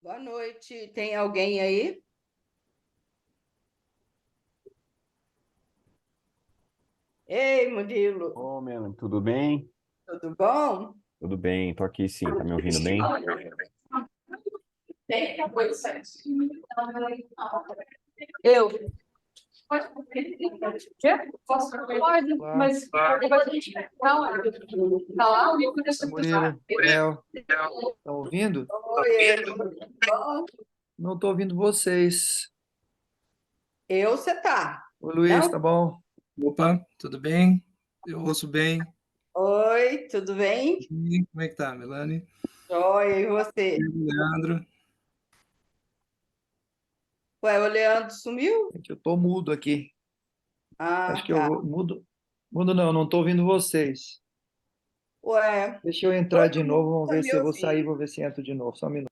Boa noite. Tem alguém aí? Ei, Murilo, Ô, Melanie, tudo bem? tudo bom? Tudo bem, tô aqui sim, tá me ouvindo bem? Eu. Pode, Olá, mas depois a gente fala. Falar o livro oi Murilo, Léo, estão ouvindo? Oi, tudo bom? Não estou ouvindo vocês. Você tá? Oi Luiz, Não? tá bom? Opa, tudo bem? Eu ouço bem. Oi, tudo bem? E como é que tá, Melanie? Joia, e E você? o Leandro? Ué, o Leandro sumiu? Gente, eu tô mudo aqui. Acho Ah, que eu tá. mudo. Mudo não, não estou ouvindo vocês. Ué, Deixa eu entrar todo de mundo novo, vamos tá ver me se eu vou sair, ouvindo. vou ver se entro de novo. Só um minuto.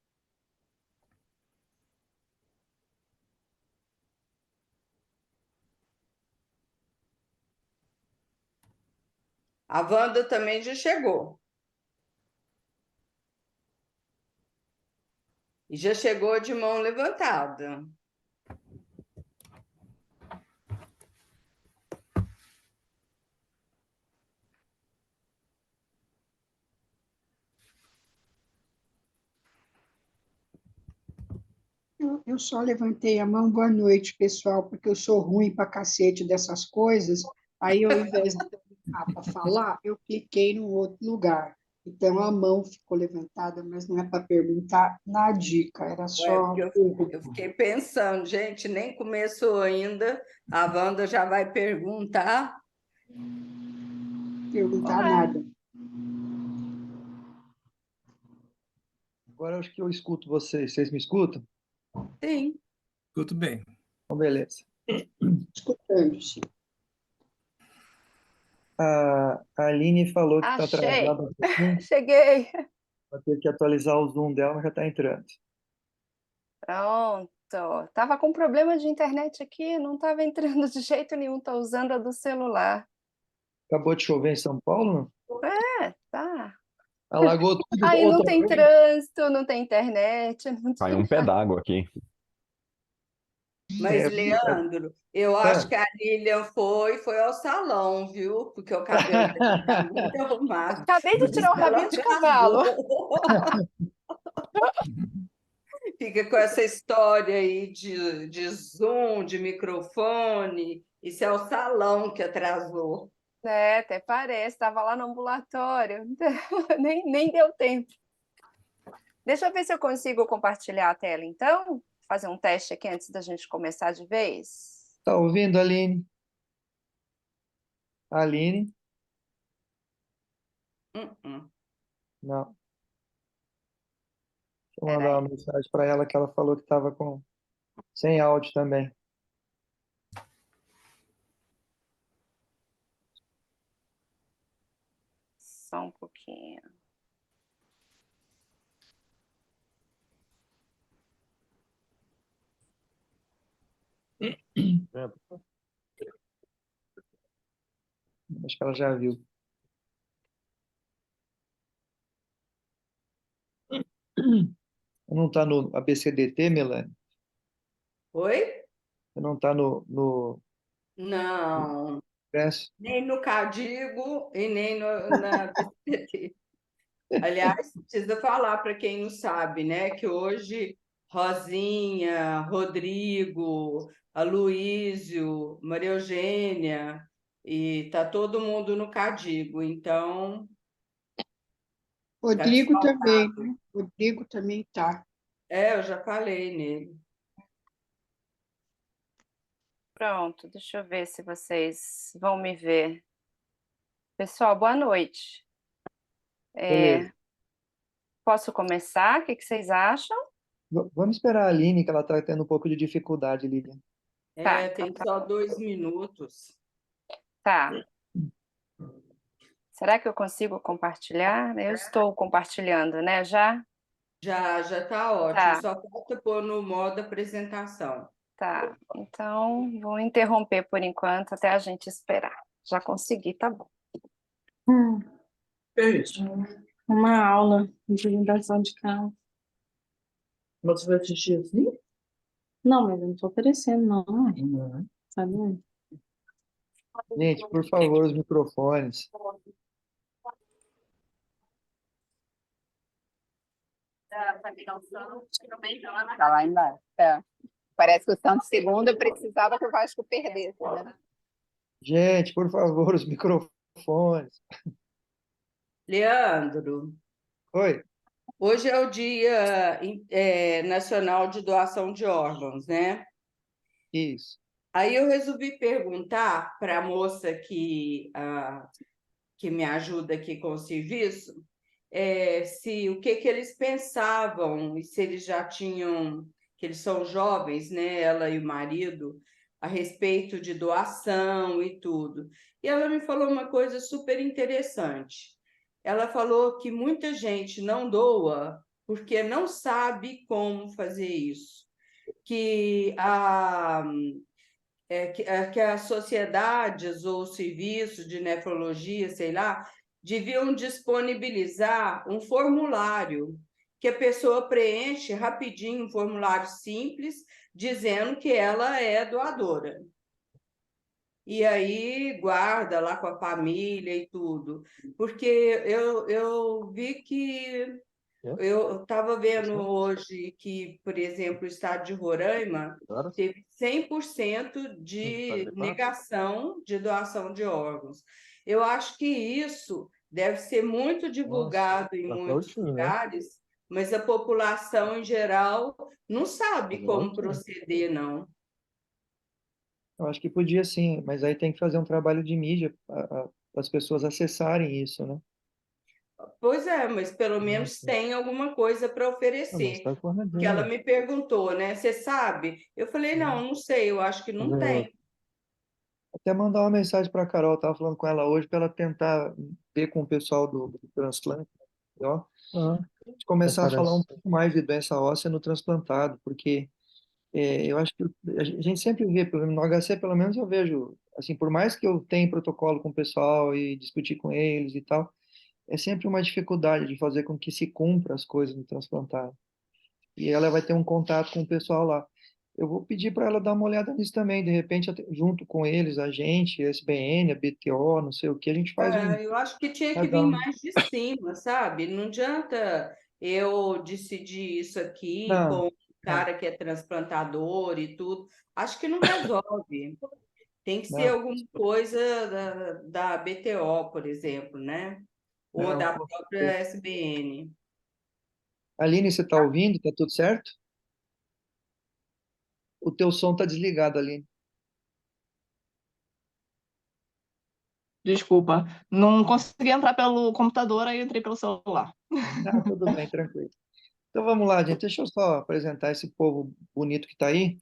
A Wanda também já chegou. E já chegou de mão levantada. Eu só levantei a mão, boa noite, pessoal, porque eu sou ruim pra cacete dessas coisas. Aí, eu, ao invés de clicar para falar, eu cliquei no outro lugar. Então, a mão ficou levantada, mas não é para perguntar na dica, era Ué, só porque eu fiquei pensando, gente, nem começou ainda, a Wanda já vai perguntar. perguntar nada. Agora eu acho que eu escuto vocês. Vocês me escutam? Sim. Tudo bem. Então, beleza. Escutando, sim. A Aline falou que está Achei, atrasada um pouquinho. cheguei. Vai ter que atualizar o Zoom dela, mas já está entrando. Pronto. Tava com problema de internet aqui, não estava entrando de jeito nenhum, tô usando a do celular. Acabou de chover em São Paulo? Não? É, tá. Alagou tudo Aí não outra tem vez? trânsito, não tem internet, não Caiu tem um pé nada. d'água aqui. Mas, É, Leandro, eu acho que a Lilian foi ao salão, viu? Porque o cabelo dela está muito arrumado. Acabei de Por isso tirar o que ela rabinho de cavalo. atrasou. Fica com essa história aí de Zoom, de microfone. Isso é o salão que atrasou. É, até parece, estava lá no ambulatório, nem deu tempo. Deixa eu ver se eu consigo compartilhar a tela, então, fazer um teste aqui antes da gente começar de vez. Tá ouvindo, Aline? Aline? Uh-uh. Não. Deixa eu mandar Peraí. uma mensagem para ela que ela falou que estava sem áudio também. Só um pouquinho. Acho que ela já viu. Não está no ABCDT, Melanie? Oi? Você não está no Não, Expresso? nem no Cadigo e nem na BCT. Aliás, precisa falar para quem não sabe, né, que hoje Rosinha, Rodrigo, Aloísio, Maria Eugênia, e tá todo mundo no Cadigo, então tá Rodrigo também, desfalcado. né? Rodrigo também tá. É, eu já falei nele. Pronto, deixa eu ver se vocês vão me ver. Pessoal, boa noite. Beleza. Posso começar? O que vocês acham? Vamos esperar a Aline, que ela está tendo um pouco de dificuldade, Lilian. Tá, É, então tem só 2 minutos. tá. Será que eu consigo compartilhar? Eu estou compartilhando, né? Já? Já tá ótimo, Tá, só falta pôr no modo apresentação. tá. Então, vou interromper por enquanto até a gente esperar. Já consegui, tá bom. Que é isso? Uma aula de ligação de carro. Mas você vai assistir assim? Não, mas eu não tô oferecendo, não. Não. Sabe? Gente, por favor, os microfones. Tá lá embaixo. É. Parece que o Santos segundo precisava que o Vasco perdesse, né? Gente, por favor, os microfones. Leandro, Oi. hoje é o Dia Nacional de Doação de Órgãos, né? Isso. Aí eu resolvi perguntar para a moça que me ajuda aqui com o serviço, se o que eles pensavam e se eles já tinham, que eles são jovens, né, ela e o marido, a respeito de doação e tudo. E ela me falou uma coisa super interessante. Ela falou que muita gente não doa porque não sabe como fazer isso, que que as sociedades ou serviços de nefrologia, sei lá, deviam disponibilizar um formulário que a pessoa preenche rapidinho, um formulário simples, dizendo que ela é doadora. E aí guarda lá com a família e tudo. Porque eu vi que eu estava vendo hoje que, por exemplo, o estado de Roraima teve 100% de negação de doação de órgãos. Eu acho que isso deve ser muito divulgado em muitos lugares, mas a população em geral não sabe como proceder, não. Eu acho que podia sim, mas aí tem que fazer um trabalho de mídia para as pessoas acessarem isso, né? Pois é, mas pelo menos tem alguma coisa para oferecer. Porque ela me perguntou, né? Você sabe? Eu falei, não sei, eu acho que não tem. Até mandar uma mensagem para a Carol, estava falando com ela hoje, para ela tentar ver com o pessoal do transplante, ó, a gente começar a falar um pouco mais de doença óssea no transplantado, porque eu acho que a gente sempre vê, pelo menos no HC, pelo menos eu vejo, assim, por mais que eu tenha protocolo com o pessoal e discutir com eles e tal, é sempre uma dificuldade de fazer com que se cumpra as coisas no transplantado. E ela vai ter um contato com o pessoal lá. Eu vou pedir para ela dar uma olhada nisso também, de repente, junto com eles, a gente, SBN, a BTO, não sei o que, a gente faz um. Eu acho que tinha que Cada vir um. mais de cima, sabe? Não adianta eu decidir isso aqui com Não, um cara que é transplantador e tudo. Acho que não resolve. Tem que ser Não, alguma coisa da BTO, por exemplo, né? Ou não, da com própria certeza. SBN. Aline, você está ouvindo? Tá tudo certo? O teu som está desligado, Aline. Desculpa. Não consegui entrar pelo computador, aí entrei pelo celular. Ah, tudo bem, tranquilo. Então vamos lá, gente. Deixa eu só apresentar esse povo bonito que está aí.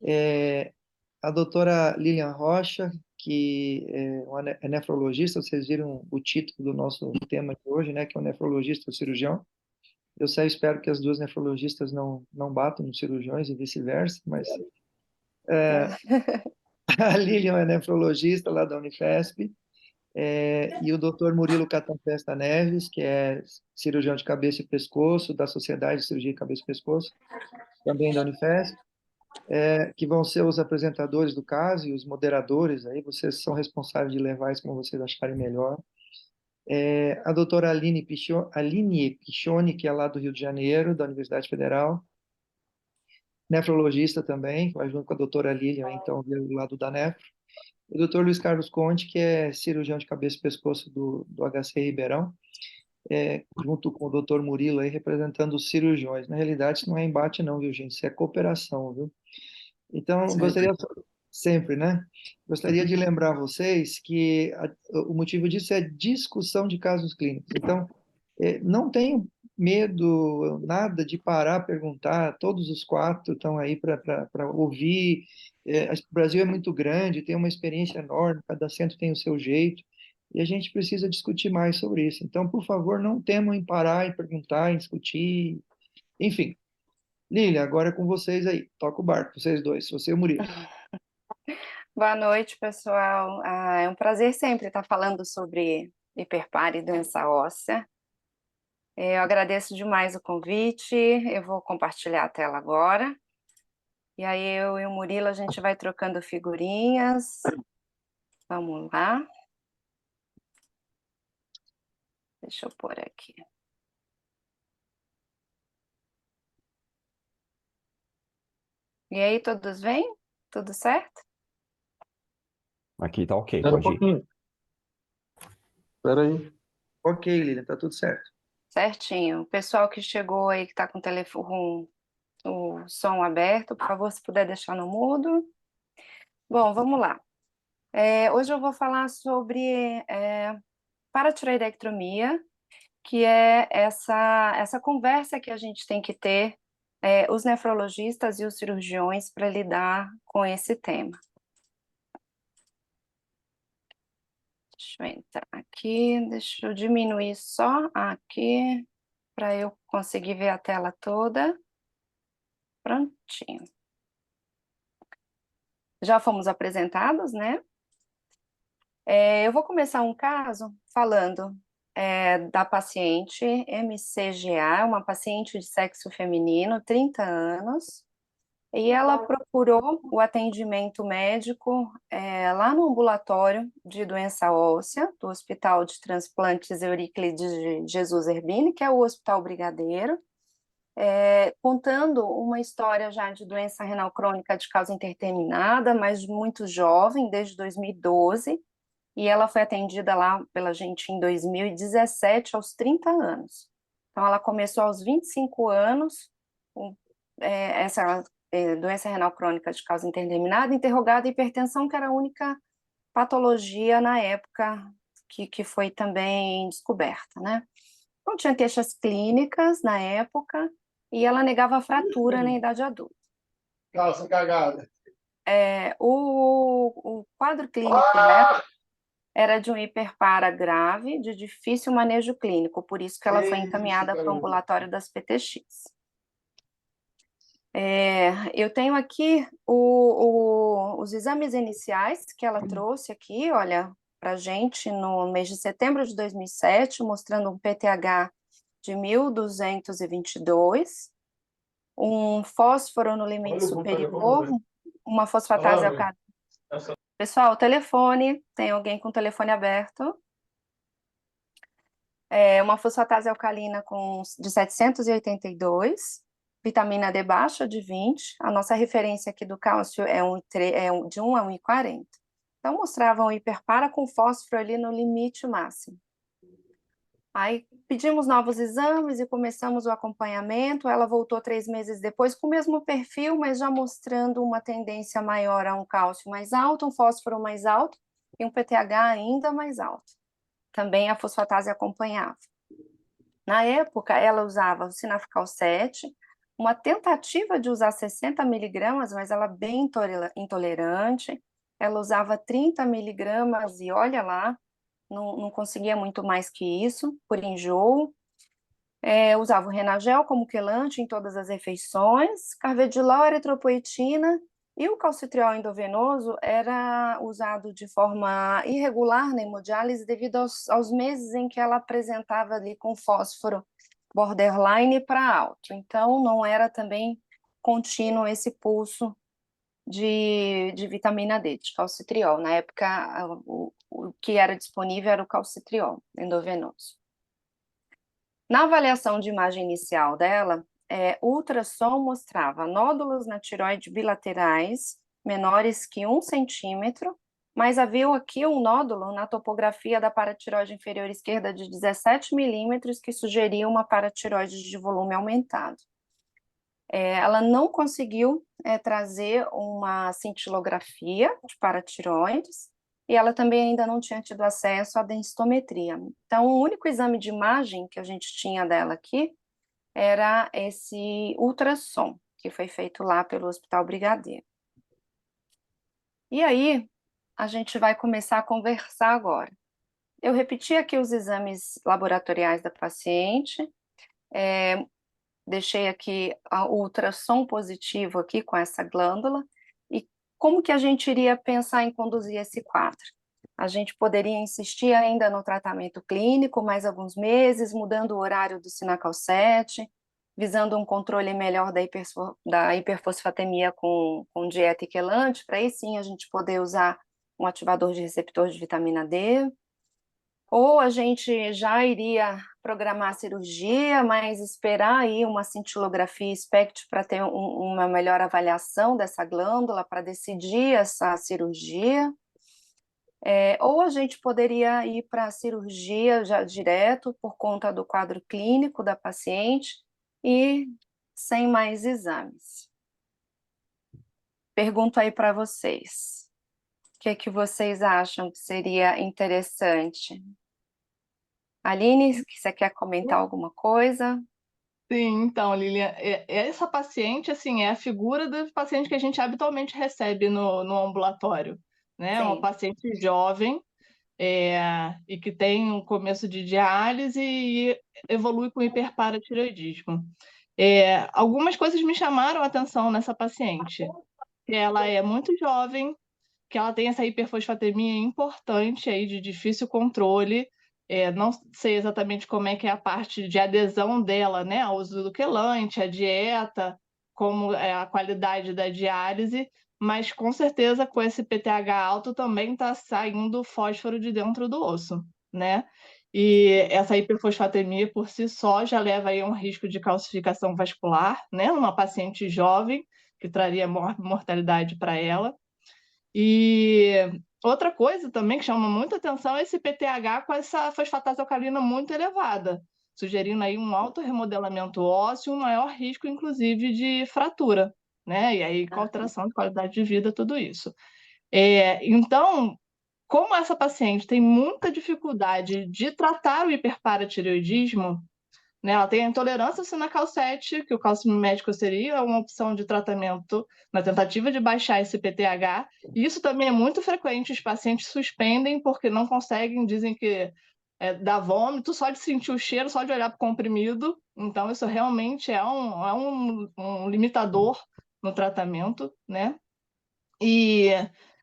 É, a doutora Lilian Rocha, que é nefrologista, vocês viram o título do nosso tema de hoje, né, que é o nefrologista cirurgião. Eu só espero que as duas nefrologistas não batam nos cirurgiões e vice-versa, mas a Lilian é nefrologista lá da Unifesp, e o doutor Murilo Catafesta Neves, que é cirurgião de cabeça e pescoço, da Sociedade de Cirurgia de Cabeça e Pescoço, também da Unifesp, que vão ser os apresentadores do caso e os moderadores, aí vocês são responsáveis de levar isso como vocês acharem melhor. A doutora Aline Pichoni, que é lá do Rio de Janeiro, da Universidade Federal, nefrologista também, vai junto com a doutora Lilian, então, do lado da nefro. O doutor Luiz Carlos Conte, que é cirurgião de cabeça e pescoço do HC Ribeirão, junto com o doutor Murilo, aí, representando os cirurgiões. Na realidade, isso não é embate não, viu, gente? Isso é cooperação, viu? Então, gostaria sempre, né? Gostaria de lembrar vocês que o motivo disso é discussão de casos clínicos. Então, não tenham medo, nada de parar, perguntar. Todos os quatro estão aí para ouvir. O Brasil é muito grande, tem uma experiência enorme, cada centro tem o seu jeito. E a gente precisa discutir mais sobre isso. Então, por favor, não temam em parar e perguntar, em discutir. Enfim, Lília, agora é com vocês aí. Toca o barco, vocês dois, você e o Murilo. Boa noite, pessoal. É um prazer sempre estar falando sobre hiperpare e doença óssea. Eu agradeço demais o convite. Eu vou compartilhar a tela agora. E aí eu e o Murilo, a gente vai trocando figurinhas. Vamos lá. Deixa eu pôr aqui. E aí, todos vêm? Tudo certo? Aqui tá ok, Espera um pode ir. pouquinho. Espera aí. Ok, Lília, tá tudo certo. Certinho. O pessoal que chegou aí, que está com o telefone, o som aberto, por favor, se puder deixar no mudo. Bom, vamos lá. Hoje eu vou falar sobre paratiroidectomia, que é essa conversa que a gente tem que ter, os nefrologistas e os cirurgiões, para lidar com esse tema. Deixa eu entrar aqui, deixa eu diminuir só aqui, para eu conseguir ver a tela toda. Prontinho. Já fomos apresentados, né? Eu vou começar um caso falando da paciente MCGA, uma paciente de sexo feminino, 30 anos, e ela procurou o atendimento médico lá no ambulatório de doença óssea, do Hospital de Transplantes Euríclides de Jesus Erbini, que é o Hospital Brigadeiro, contando uma história já de doença renal crônica de causa indeterminada, mas muito jovem, desde 2012, e ela foi atendida lá pela gente em 2017, aos 30 anos. Então, ela começou aos 25 anos, com essa doença renal crônica de causa indeterminada, interrogada hipertensão, que era a única patologia na época que foi também descoberta, né? Não tinha queixas clínicas na época, e ela negava fratura na idade adulta. Calça cagada. O quadro clínico dela era de um hiperpara grave, de difícil manejo clínico, por isso que ela foi encaminhada para o ambulatório das PTX. Eu tenho aqui os exames iniciais que ela trouxe aqui, olha, para a gente no mês de setembro de 2007, mostrando um PTH de 1.222, um fósforo no limite superior, uma fosfatase alcalina. Pessoal, telefone, tem alguém com o telefone aberto? Uma fosfatase alcalina de 782, vitamina D baixa de 20, a nossa referência aqui do cálcio é de 1 a 1,40. Então, mostravam hiperpara com fósforo ali no limite máximo. Aí pedimos novos exames e começamos o acompanhamento. Ela voltou 3 meses depois com o mesmo perfil, mas já mostrando uma tendência maior a um cálcio mais alto, um fósforo mais alto e um PTH ainda mais alto. Também a fosfatase acompanhava. Na época, ela usava o Sinafical 7, uma tentativa de usar 60 miligramas, mas ela bem intolerante. Ela usava 30 miligramas e olha lá, não conseguia muito mais que isso, por enjoo. Usava o Renagel como quelante em todas as refeições, carvedilol, eritropoetina, e o calcitriol endovenoso era usado de forma irregular na hemodiálise devido aos meses em que ela apresentava ali com fósforo borderline para alto. Então, não era também contínuo esse pulso de vitamina D, de calcitriol. Na época, o que era disponível era o calcitriol endovenoso. Na avaliação de imagem inicial dela, o ultrassom mostrava nódulos na tireoide bilaterais menores que 1 centímetro, mas havia aqui um nódulo na topografia da paratireoide inferior esquerda de 17 milímetros, que sugeria uma paratireoide de volume aumentado. Ela não conseguiu trazer uma cintilografia de paratireoides, e ela também ainda não tinha tido acesso à densitometria. Então, o único exame de imagem que a gente tinha dela aqui era esse ultrassom, que foi feito lá pelo Hospital Brigadeiro. E aí, a gente vai começar a conversar agora. Eu repeti aqui os exames laboratoriais da paciente, deixei aqui o ultrassom positivo aqui com essa glândula, e como que a gente iria pensar em conduzir esse quadro? A gente poderia insistir ainda no tratamento clínico, mais alguns meses, mudando o horário do Sinacal 7, visando um controle melhor da hiperfosfatemia com dieta e quelante, para aí sim a gente poder usar um ativador de receptor de vitamina D. Ou a gente já iria programar a cirurgia, mas esperar aí uma cintilografia SPECT para ter uma melhor avaliação dessa glândula, para decidir essa cirurgia. Ou a gente poderia ir para a cirurgia já direto por conta do quadro clínico da paciente e sem mais exames. Pergunto aí para vocês, o que é que vocês acham que seria interessante? Aline, você quer comentar alguma coisa? Sim, então, Lilian, essa paciente, assim, é a figura do paciente que a gente habitualmente recebe no ambulatório, né? Uma Sim. paciente jovem, e que tem um começo de diálise e evolui com hiperparatireoidismo. Algumas coisas me chamaram a atenção nessa paciente, que ela é muito jovem, que ela tem essa hiperfosfatemia importante aí de difícil controle. Não sei exatamente como é que é a parte de adesão dela, né, ao uso do quelante, a dieta, como é a qualidade da diálise, mas com certeza com esse PTH alto também está saindo fósforo de dentro do osso, né? E essa hiperfosfatemia por si só já leva aí a um risco de calcificação vascular, né, numa paciente jovem, que traria mortalidade para ela. E outra coisa também que chama muita atenção é esse PTH com essa fosfatase alcalina muito elevada, sugerindo aí um alto remodelamento ósseo, um maior risco, inclusive, de fratura, né? E aí com alteração de qualidade de vida, tudo isso. Então, como essa paciente tem muita dificuldade de tratar o hiperparatireoidismo, né, ela tem a intolerância ao Sinacal 7, que o cálcio mimético seria uma opção de tratamento na tentativa de baixar esse PTH. E isso também é muito frequente, os pacientes suspendem porque não conseguem, dizem que dá vômito só de sentir o cheiro, só de olhar para o comprimido. Então, isso realmente é um limitador no tratamento, né? E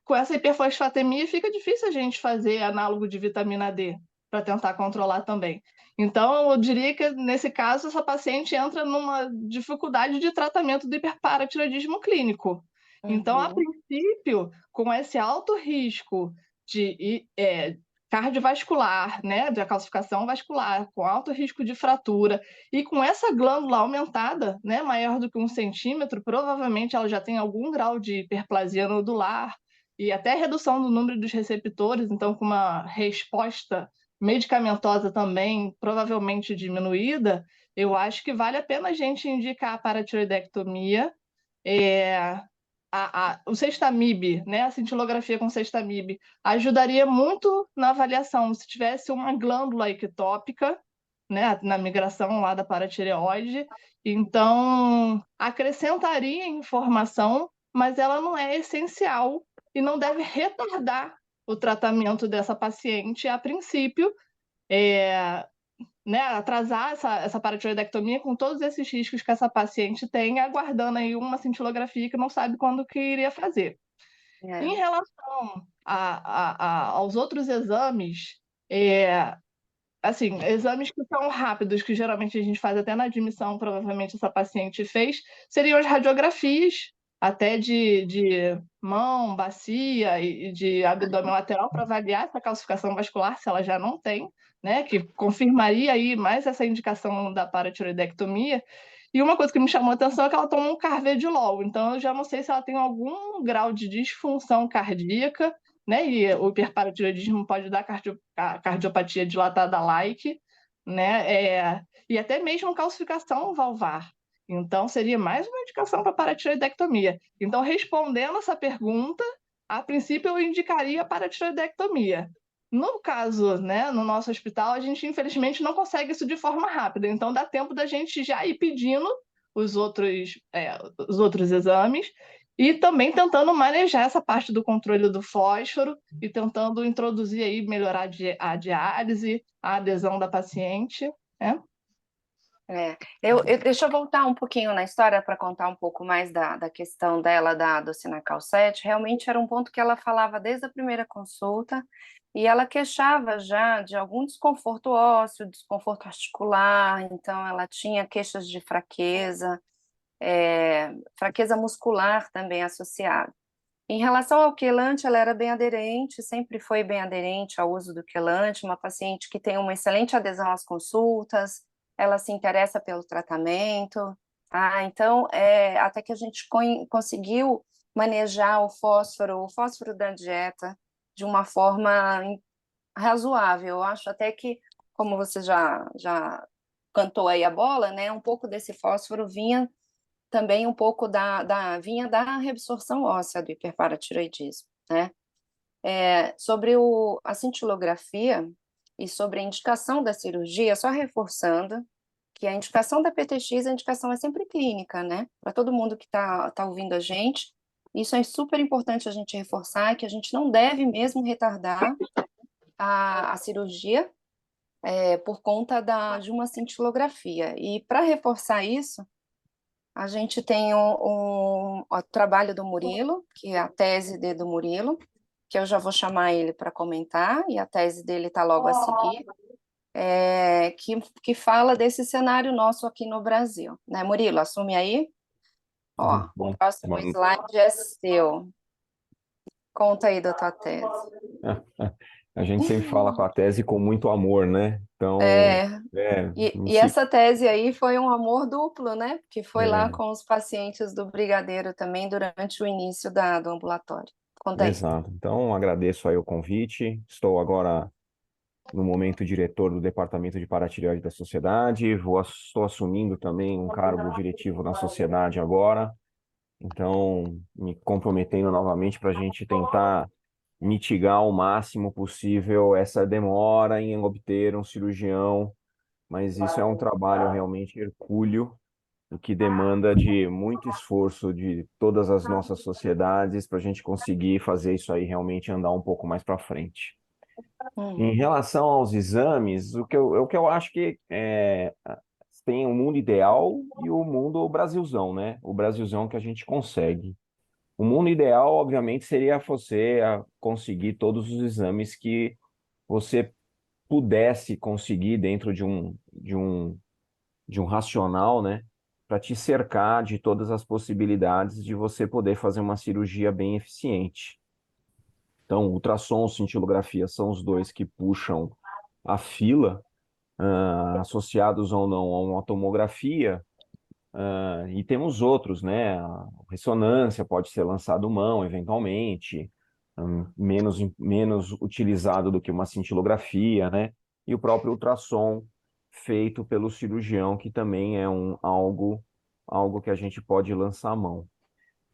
com essa hiperfosfatemia fica difícil a gente fazer análogo de vitamina D para tentar controlar também. Então, eu diria que, nesse caso, essa paciente entra numa dificuldade de tratamento do hiperparatireoidismo clínico. Então, a princípio, com esse alto risco de cardiovascular, né, de calcificação vascular, com alto risco de fratura, e com essa glândula aumentada, né, maior do que 1 centímetro, provavelmente ela já tem algum grau de hiperplasia nodular, e até redução do número dos receptores, então com uma resposta medicamentosa também provavelmente diminuída, eu acho que vale a pena a gente indicar a paratiroidectomia. O Sextamib, né, a cintilografia com Sextamib, ajudaria muito na avaliação se tivesse uma glândula ectópica, né, na migração lá da paratireoide. Então, acrescentaria informação, mas ela não é essencial e não deve retardar o tratamento dessa paciente a princípio, né, atrasar essa paratiroidectomia com todos esses riscos que essa paciente tem, aguardando aí uma cintilografia que não sabe quando que iria fazer. Em relação aos outros exames, assim, exames que são rápidos, que geralmente a gente faz até na admissão, provavelmente essa paciente fez, seriam as radiografias, até de mão, bacia e de abdômen lateral, para avaliar essa calcificação vascular, se ela já não tem, né, que confirmaria aí mais essa indicação da paratiroidectomia. E uma coisa que me chamou a atenção é que ela toma um carvedilol, então eu já não sei se ela tem algum grau de disfunção cardíaca, né? E o hiperparatiroidismo pode dar cardiopatia dilatada like, né? E até mesmo calcificação valvar. Então, seria mais uma indicação para paratiroidectomia. Então, respondendo essa pergunta, a princípio eu indicaria a paratiroidectomia. No caso, né, no nosso hospital, a gente infelizmente não consegue isso de forma rápida, então dá tempo da gente já ir pedindo os outros exames e também tentando manejar essa parte do controle do fósforo e tentando introduzir aí, melhorar a diálise, a adesão da paciente, né? Deixa eu voltar um pouquinho na história para contar um pouco mais da questão dela, da docina Calcete. Realmente era um ponto que ela falava desde a primeira consulta, e ela queixava já de algum desconforto ósseo, desconforto articular, então ela tinha queixas de fraqueza, fraqueza muscular também associada. Em relação ao quelante, ela era bem aderente, sempre foi bem aderente ao uso do quelante, uma paciente que tem uma excelente adesão às consultas, ela se interessa pelo tratamento, então, até que a gente conseguiu manejar o fósforo da dieta de uma forma razoável. Eu acho até que, como você já cantou aí a bola, né, um pouco desse fósforo vinha também um pouco vinha da reabsorção óssea do hiperparatiroidismo, né? Sobre a cintilografia e sobre a indicação da cirurgia, só reforçando que a indicação da PTX, a indicação é sempre clínica, né? Para todo mundo que tá ouvindo a gente, isso é super importante a gente reforçar, que a gente não deve mesmo retardar a cirurgia por conta de uma cintilografia. E para reforçar isso, a gente tem o trabalho do Murilo, que é a tese do Murilo, que eu já vou chamar ele para comentar, e a tese dele está logo a seguir, que fala desse cenário nosso aqui no Brasil. Né, Murilo, assume aí. O próximo slide é seu. Conta aí da tua tese. A gente sempre fala com a tese com muito amor, né? Então, e essa tese aí foi um amor duplo, né? Que foi lá com os pacientes do Brigadeiro também durante o início do ambulatório. Conta aí. Exato. Então, agradeço aí o convite. Estou agora no momento diretor do Departamento de Paratireoide da Sociedade. Estou assumindo também um cargo diretivo na sociedade agora. Então, me comprometendo novamente para a gente tentar mitigar ao máximo possível essa demora em obter um cirurgião, mas isso é um trabalho realmente hercúleo, o que demanda de muito esforço de todas as nossas sociedades para a gente conseguir fazer isso aí realmente andar um pouco mais para frente. Em relação aos exames, o que eu acho que tem o mundo ideal e o mundo Brasilzão, né? O Brasilzão que a gente consegue. O mundo ideal, obviamente, seria você conseguir todos os exames que você pudesse conseguir dentro de um racional, né? Para te cercar de todas as possibilidades de você poder fazer uma cirurgia bem eficiente. Então, ultrassom, cintilografia são os dois que puxam a fila, associados ou não a uma tomografia. E temos outros, né? A ressonância pode ser lançado mão, eventualmente. menos utilizado do que uma cintilografia, né? E o próprio ultrassom feito pelo cirurgião, que também é algo que a gente pode lançar a mão.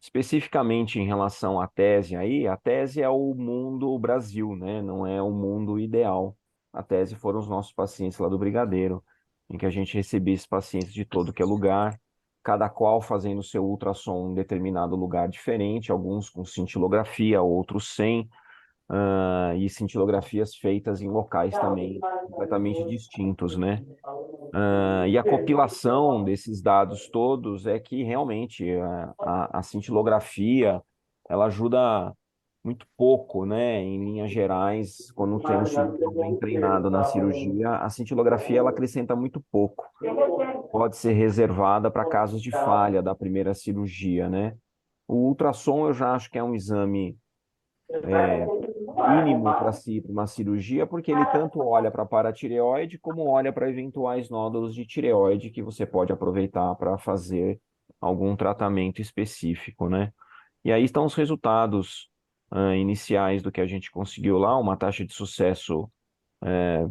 Especificamente em relação à tese aí, a tese é o mundo Brasil, né? Não é o mundo ideal. A tese foram os nossos pacientes lá do Brigadeiro, em que a gente recebia esses pacientes de todo que é lugar, cada qual fazendo seu ultrassom em determinado lugar diferente, alguns com cintilografia, outros sem, e cintilografias feitas em locais também completamente distintos, né? E a compilação desses dados todos é que realmente a cintilografia ela ajuda muito pouco, né? Em linhas gerais, quando tem um cirurgião bem treinado na cirurgia, a cintilografia ela acrescenta muito pouco. Pode ser reservada para casos de falha da primeira cirurgia, né? O ultrassom eu já acho que é um exame mínimo para uma cirurgia, porque ele tanto olha para a paratireoide como olha para eventuais nódulos de tireoide que você pode aproveitar para fazer algum tratamento específico, né? E aí estão os resultados iniciais do que a gente conseguiu lá, uma taxa de sucesso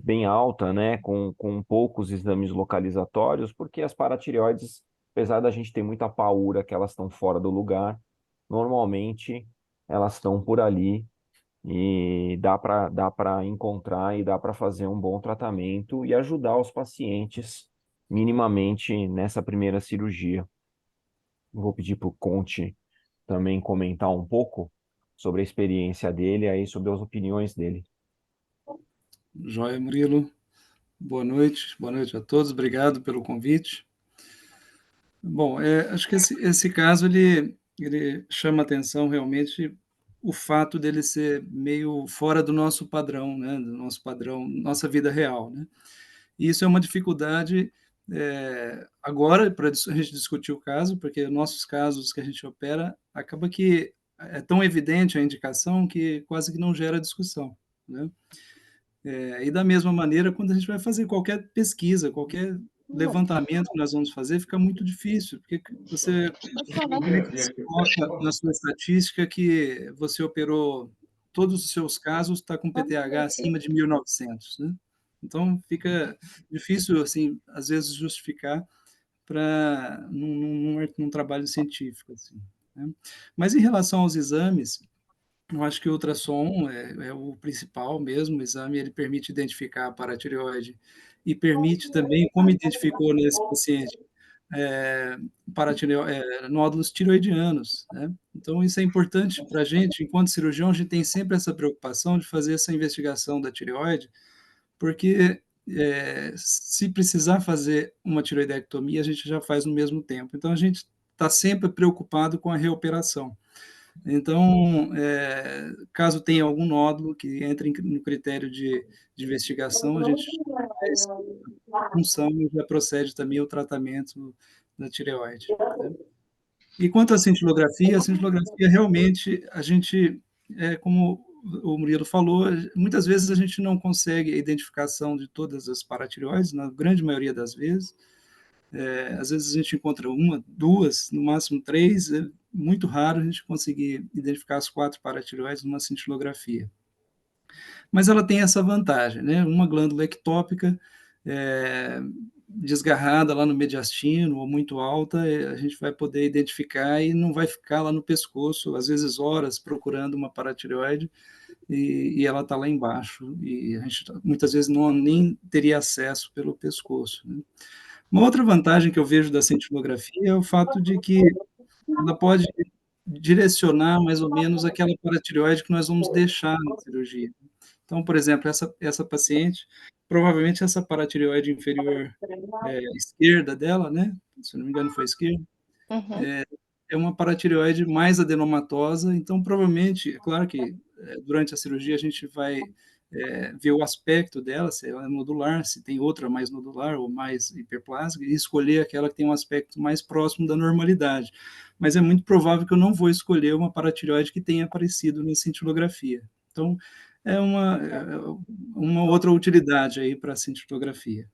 bem alta, né? Com poucos exames localizatórios, porque as paratireoides, apesar da gente ter muita paura que elas estão fora do lugar, normalmente elas estão por ali e dá para encontrar e dá para fazer um bom tratamento e ajudar os pacientes minimamente nessa primeira cirurgia. Vou pedir para o Conte também comentar um pouco sobre a experiência dele, aí sobre as opiniões dele. Joia, Murilo. Boa noite a todos, obrigado pelo convite. Bom, acho que esse caso ele chama atenção realmente o fato dele ser meio fora do nosso padrão, né, do nosso padrão, nossa vida real, né? E isso é uma dificuldade agora para a gente discutir o caso, porque nossos casos que a gente opera acaba que é tão evidente a indicação que quase que não gera discussão, né? E da mesma maneira, quando a gente vai fazer qualquer pesquisa, qualquer levantamento que nós vamos fazer, fica muito difícil, porque como é que você coloca na sua estatística que você operou todos os seus casos, está com PTH acima de 1.900, né? Então, fica difícil, assim, às vezes, justificar para num trabalho científico, assim, né? Mas em relação aos exames, eu acho que o ultrassom é o principal mesmo, o exame ele permite identificar a paratireoide e permite também, como identificou nesse paciente, é, nódulos tiroidianos, né? Então, isso é importante para a gente, enquanto cirurgião, a gente tem sempre essa preocupação de fazer essa investigação da tireoide, porque se precisar fazer uma tiroidectomia, a gente já faz no mesmo tempo. Então, a gente está sempre preocupado com a reoperação. Então, caso tenha algum nódulo que entre no critério de investigação, a gente faz a punção e já procede também ao tratamento da tireoide, né? E quanto à cintilografia, realmente a gente, como o Murilo falou, muitas vezes a gente não consegue a identificação de todas as paratireoides, na grande maioria das vezes. Às vezes a gente encontra uma, duas, no máximo três, é muito raro a gente conseguir identificar as 4 paratireoides numa cintilografia. Mas ela tem essa vantagem, né? Uma glândula ectópica desgarrada lá no mediastino ou muito alta, a gente vai poder identificar e não vai ficar lá no pescoço, às vezes horas, procurando uma paratireoide e ela está lá embaixo, e a gente muitas vezes nem teria acesso pelo pescoço, né? Uma outra vantagem que eu vejo da cintilografia é o fato de que ela pode direcionar mais ou menos aquela paratireoide que nós vamos deixar na cirurgia. Então, por exemplo, essa paciente, provavelmente essa paratireoide inferior esquerda dela, né? Se não me engano foi esquerda, é uma paratireoide mais adenomatosa, então provavelmente, é claro que durante a cirurgia a gente vai ver o aspecto dela, se ela é nodular, se tem outra mais nodular ou mais hiperplásica, e escolher aquela que tem um aspecto mais próximo da normalidade. Mas é muito provável que eu não vou escolher uma paratireoide que tenha aparecido na cintilografia. Então, é uma outra utilidade aí para a cintilografia.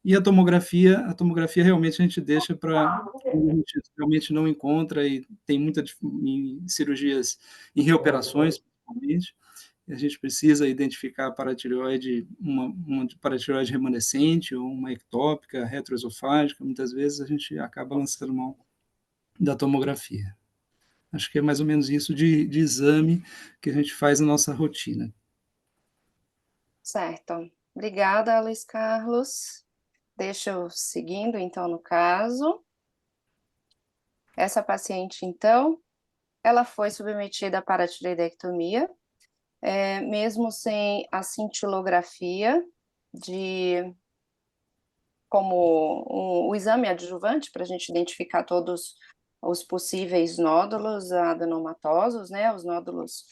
E a tomografia realmente a gente deixa para quando a gente realmente não encontra e tem muita em cirurgias, em reoperações, principalmente. E a gente precisa identificar a paratireoide, uma paratireoide remanescente ou uma ectópica, retroesofágica. Muitas vezes a gente acaba lançando mão da tomografia. Acho que é mais ou menos isso de exame que a gente faz na nossa rotina. Certo. Obrigada, Luiz Carlos. Deixa eu seguindo, então, no caso. Essa paciente, então, ela foi submetida à paratireoidectomia, mesmo sem a cintilografia como o exame adjuvante para a gente identificar todos os possíveis nódulos adenomatosos, né, os nódulos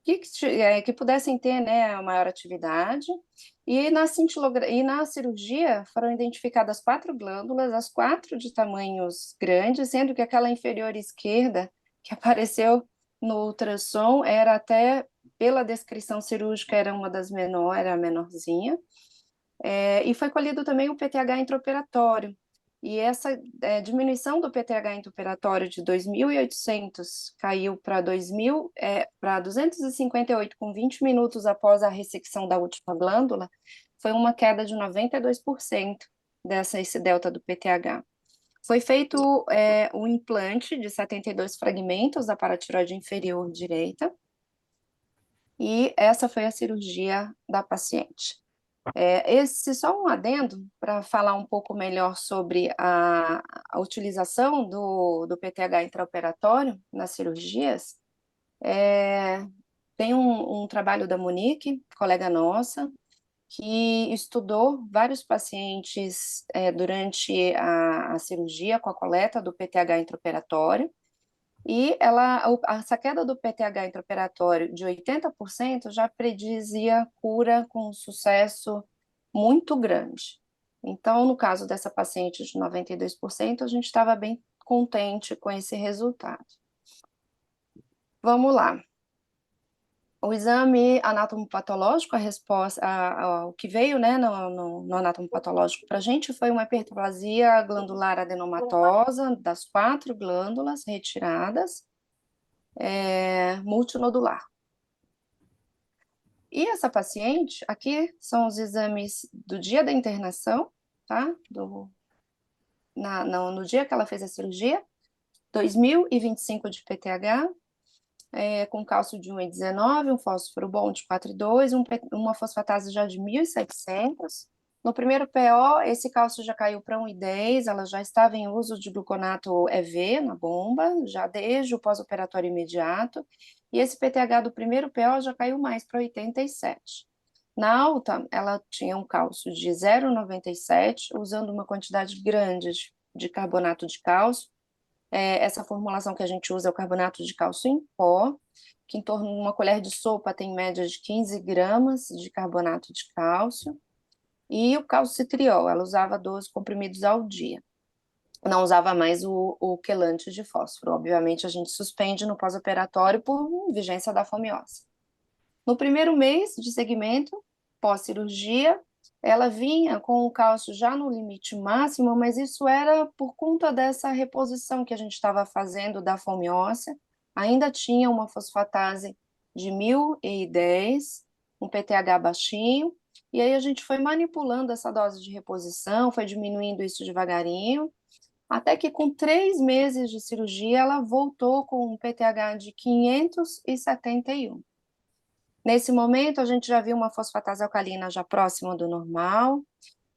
que pudessem ter, né, maior atividade. E na cirurgia foram identificadas 4 glândulas, as 4 de tamanhos grandes, sendo que aquela inferior esquerda que apareceu no ultrassom era até, pela descrição cirúrgica, era uma das menores, era a menorzinha. E foi colhido também o PTH intraoperatório. E essa diminuição do PTH intraoperatório de 2.800 caiu para 258 com 20 minutos após a ressecção da última glândula, foi uma queda de 92% esse delta do PTH. Foi feito o implante de 72 fragmentos da paratireoide inferior direita, e essa foi a cirurgia da paciente. Esse só um adendo para falar um pouco melhor sobre a utilização do PTH intraoperatório nas cirurgias. Tem um trabalho da Monique, colega nossa, que estudou vários pacientes durante a cirurgia com a coleta do PTH intraoperatório, e essa queda do PTH intraoperatório de 80% já predizia cura com sucesso muito grande. Então, no caso dessa paciente de 92%, a gente estava bem contente com esse resultado. Vamos lá. O exame anatomopatológico, a resposta, o que veio, né, no anatomopatológico para a gente foi uma hiperplasia glandular adenomatosa das 4 glândulas retiradas, multinodular. E essa paciente, aqui são os exames do dia da internação, tá? No dia que ela fez a cirurgia, 2.025 de PTH, com cálcio de 1,19, um fósforo bom de 4,2, uma fosfatase já de 1.700. No primeiro PO, esse cálcio já caiu para 1,10, ela já estava em uso de gluconato EV na bomba, já desde o pós-operatório imediato, e esse PTH do primeiro PO já caiu mais para 87. Na alta, ela tinha um cálcio de 0,97, usando uma quantidade grande de carbonato de cálcio. Essa formulação que a gente usa é o carbonato de cálcio em pó, que em torno de uma colher de sopa tem média de 15 gramas de carbonato de cálcio, e o calcitriol, ela usava 12 comprimidos ao dia. Não usava mais o quelante de fósforo. Obviamente, a gente suspende no pós-operatório por vigência da fomiose. No primeiro mês de segmento, pós-cirurgia, ela vinha com o cálcio já no limite máximo, mas isso era por conta dessa reposição que a gente estava fazendo da fome óssea. Ainda tinha uma fosfatase de 1.010, um PTH baixinho, e aí a gente foi manipulando essa dose de reposição, foi diminuindo isso devagarinho, até que com 3 meses de cirurgia ela voltou com um PTH de 571. Nesse momento, a gente já viu uma fosfatase alcalina já próxima do normal,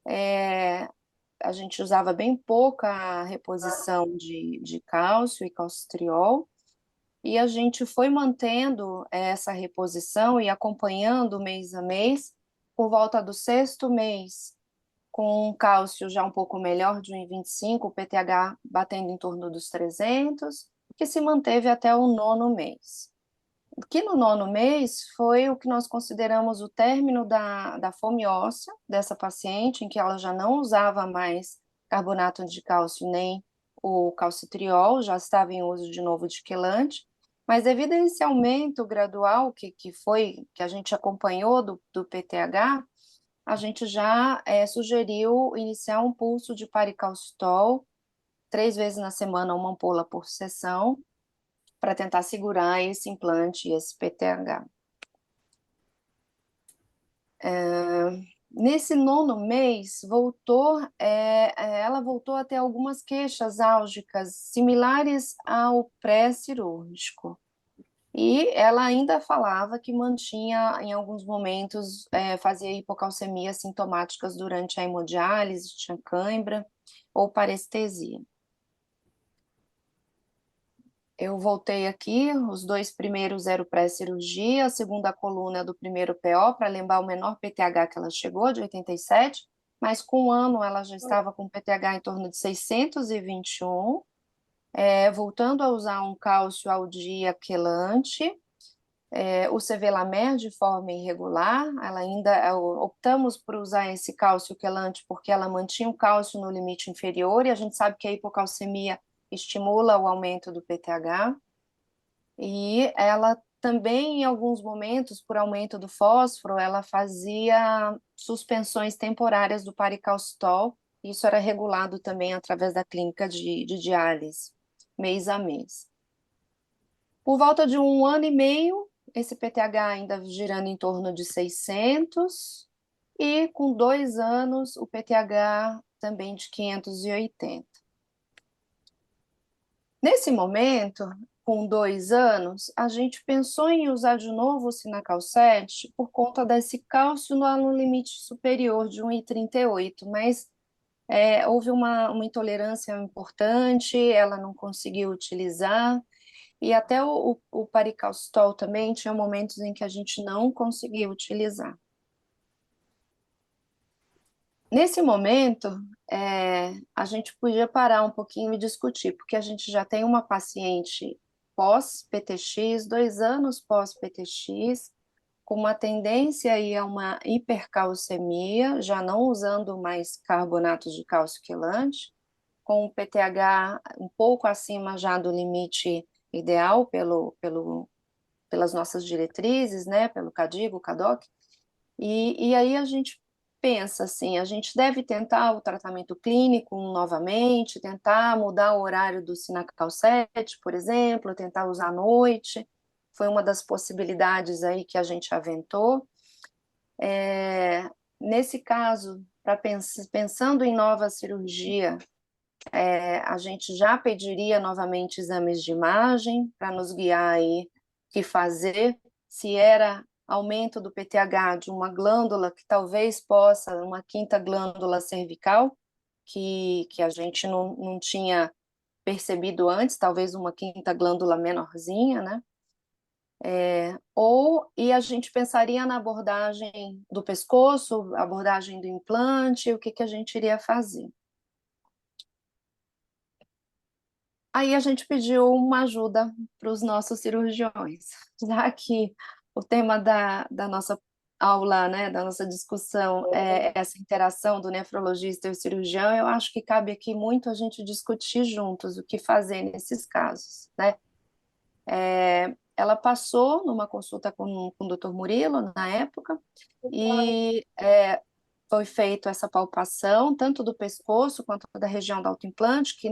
a gente usava bem pouca reposição de cálcio e calcitriol, e a gente foi mantendo essa reposição e acompanhando mês a mês. Por volta do 6º mês, com um cálcio já um pouco melhor, de 1,25, o PTH batendo em torno dos 300, que se manteve até o 9º mês. Que no 9º mês foi o que nós consideramos o término da fome óssea dessa paciente, em que ela já não usava mais carbonato de cálcio nem o calcitriol, já estava em uso de novo de quelante, mas devido a esse aumento gradual que a gente acompanhou do PTH, a gente já sugeriu iniciar um pulso de paricalcitol, 3 vezes na semana, uma ampola por sessão, para tentar segurar esse implante e esse PTH. Nesse 9º mês, ela voltou a ter algumas queixas álgicas similares ao pré-cirúrgico. E ela ainda falava que mantinha, em alguns momentos, fazia hipocalcemias sintomáticas durante a hemodiálise, tinha cãibra ou parestesia. Eu voltei aqui, os 2 primeiros eram pré-cirurgia, a segunda coluna do primeiro PO, para lembrar o menor PTH que ela chegou, de 87, mas com 1 ano ela já estava com PTH em torno de 621, voltando a usar um cálcio ao dia quelante, o Sevelamer de forma irregular, optamos por usar esse cálcio quelante porque ela mantinha o cálcio no limite inferior, e a gente sabe que a hipocalcemia estimula o aumento do PTH, e ela também, em alguns momentos, por aumento do fósforo, ela fazia suspensões temporárias do paricalcitol, isso era regulado também através da clínica de diálise, mês a mês. Por volta de 1 ano e meio, esse PTH ainda girando em torno de 600, e com 2 anos, o PTH também de 580. Nesse momento, com 2 anos, a gente pensou em usar de novo o Cinacalcet por conta desse cálcio no limite superior de 1,38, mas houve uma intolerância importante, ela não conseguiu utilizar, e até o paricalcitol também tinha momentos em que a gente não conseguia utilizar. Nesse momento, a gente podia parar um pouquinho e discutir, porque a gente já tem uma paciente pós-PTX, 2 anos pós-PTX, com uma tendência aí a uma hipercalcemia, já não usando mais carbonatos de cálcio quelante, com um PTH um pouco acima já do limite ideal pelas nossas diretrizes, né, pelo CADIGO, CADOC, e aí a gente pensa assim, a gente deve tentar o tratamento clínico novamente, tentar mudar o horário do Cinacalcet, por exemplo, tentar usar à noite, foi uma das possibilidades aí que a gente aventou. Nesse caso, pensando em nova cirurgia, a gente já pediria novamente exames de imagem para nos guiar aí o que fazer, se era aumento do PTH de uma glândula que talvez possa, uma 5ª glândula cervical, que a gente não tinha percebido antes, talvez uma 5ª glândula menorzinha, né? E a gente pensaria na abordagem do pescoço, abordagem do implante, o que a gente iria fazer. Aí a gente pediu uma ajuda para os nossos cirurgiões, já que o tema da nossa aula, né, da nossa discussão é essa interação do nefrologista e o cirurgião, eu acho que cabe aqui muito a gente discutir juntos o que fazer nesses casos, né? Ela passou numa consulta com o Dr. Murilo, na época, e foi feita essa palpação, tanto do pescoço quanto da região do autoimplante, que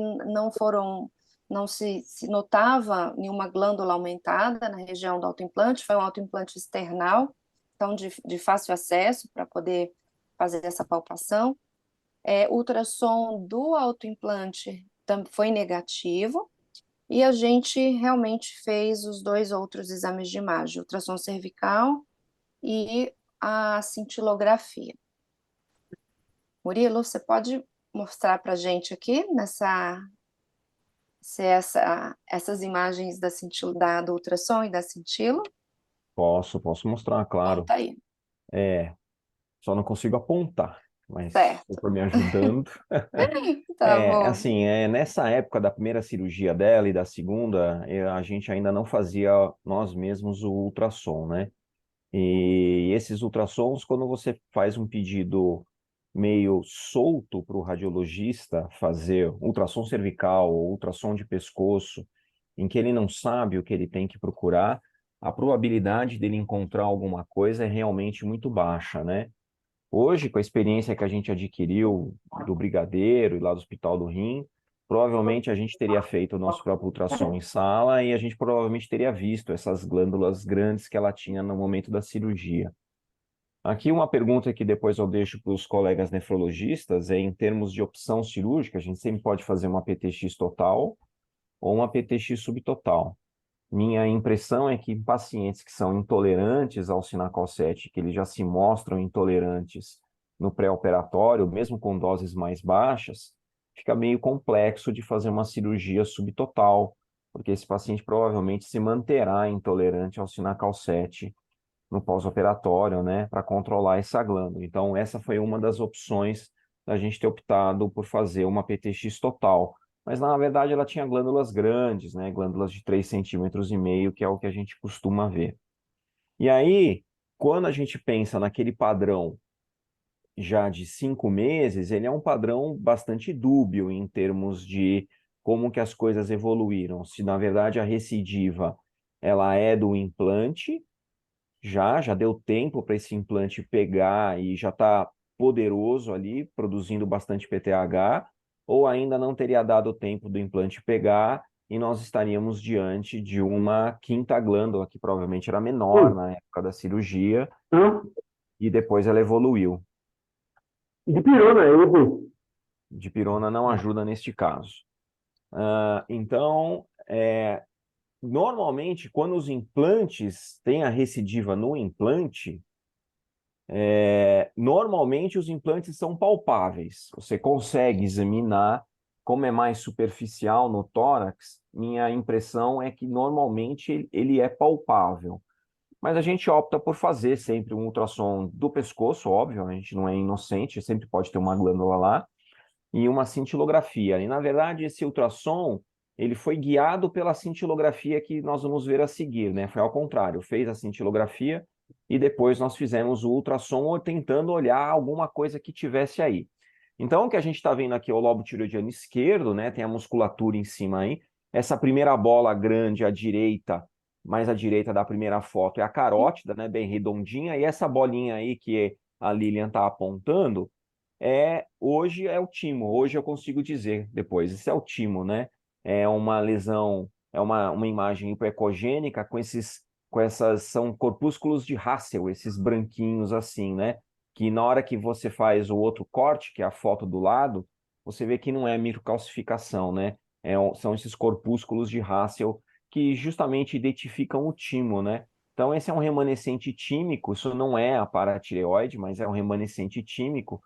não se notava nenhuma glândula aumentada na região do autoimplante, foi um autoimplante external, então de fácil acesso para poder fazer essa palpação. Ultrassom do autoimplante foi negativo, e a gente realmente fez os 2 outros exames de imagem, ultrassom cervical e a cintilografia. Murilo, você pode mostrar para a gente aqui essas imagens do ultrassom e da cintilo? Posso mostrar, claro. Tá aí. Só não consigo apontar, mas Certo. você for me ajudando. Tá bom. Assim, nessa época da primeira cirurgia dela e da segunda, a gente ainda não fazia nós mesmos o ultrassom, né? E esses ultrassons, quando você faz um pedido meio solto para o radiologista fazer ultrassom cervical ou ultrassom de pescoço, em que ele não sabe o que ele tem que procurar, a probabilidade dele encontrar alguma coisa é realmente muito baixa, né? Hoje, com a experiência que a gente adquiriu do Brigadeiro e lá do Hospital do Rim, provavelmente a gente teria feito o nosso próprio ultrassom em sala e a gente provavelmente teria visto essas glândulas grandes que ela tinha no momento da cirurgia. Aqui uma pergunta que depois eu deixo para os colegas nefrologistas é em termos de opção cirúrgica, a gente sempre pode fazer uma PTX total ou uma PTX subtotal. Minha impressão é que em pacientes que são intolerantes ao Cinacol 7, que eles já se mostram intolerantes no pré-operatório, mesmo com doses mais baixas, fica meio complexo de fazer uma cirurgia subtotal, porque esse paciente provavelmente se manterá intolerante ao Cinacol 7 no pós-operatório, né, para controlar essa glândula. Então, essa foi uma das opções da gente ter optado por fazer uma PTX total. Mas, na verdade, ela tinha glândulas grandes, né, glândulas de 3,5 centímetros, que é o que a gente costuma ver. E aí, quando a gente pensa naquele padrão já de 5 meses, ele é um padrão bastante dúbio em termos de como que as coisas evoluíram. Se, na verdade, a recidiva ela é do implante, já deu tempo para esse implante pegar e já está poderoso ali, produzindo bastante PTH, ou ainda não teria dado tempo do implante pegar e nós estaríamos diante de uma quinta glândula, que provavelmente era menor na época da cirurgia, e depois ela evoluiu. Dipirona não ajuda neste caso. Então, normalmente, quando os implantes têm a recidiva no implante, normalmente os implantes são palpáveis. Você consegue examinar, como é mais superficial no tórax, minha impressão é que normalmente ele é palpável. Mas a gente opta por fazer sempre um ultrassom do pescoço, óbvio, a gente não é inocente, sempre pode ter uma glândula lá, e uma cintilografia. E, na verdade, esse ultrassom ele foi guiado pela cintilografia que nós vamos ver a seguir, né? Foi ao contrário, fez a cintilografia e depois nós fizemos o ultrassom tentando olhar alguma coisa que tivesse aí. Então, o que a gente está vendo aqui é o lobo tiroidiano esquerdo, né? Tem a musculatura em cima aí. Essa primeira bola grande à direita, mais à direita da primeira foto, é a carótida, né? Bem redondinha. E essa bolinha aí que a Lilian está apontando, hoje é o timo. Hoje eu consigo dizer depois. Isso é o timo, né? É uma lesão, é uma imagem hipoecogênica são corpúsculos de Hassel, esses branquinhos assim, né? Que na hora que você faz o outro corte, que é a foto do lado, você vê que não é microcalcificação, né? São esses corpúsculos de Hassel que justamente identificam o timo, né? Então, esse é um remanescente tímico, isso não é a paratireoide, mas é um remanescente tímico,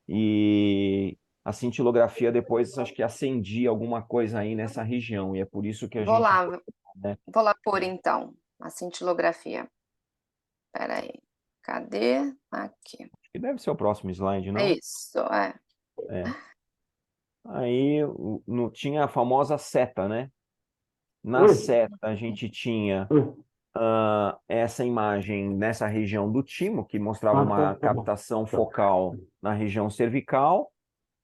e a cintilografia depois acho que acendia alguma coisa aí nessa região, e é por isso que a Vou gente... lá, né? vou lá pôr então a cintilografia. Espera aí, cadê? Aqui. Acho que deve ser o próximo slide, não? É isso, Aí tinha a famosa seta, né? Na seta a gente tinha essa imagem nessa região do timo, que mostrava uma captação focal na região cervical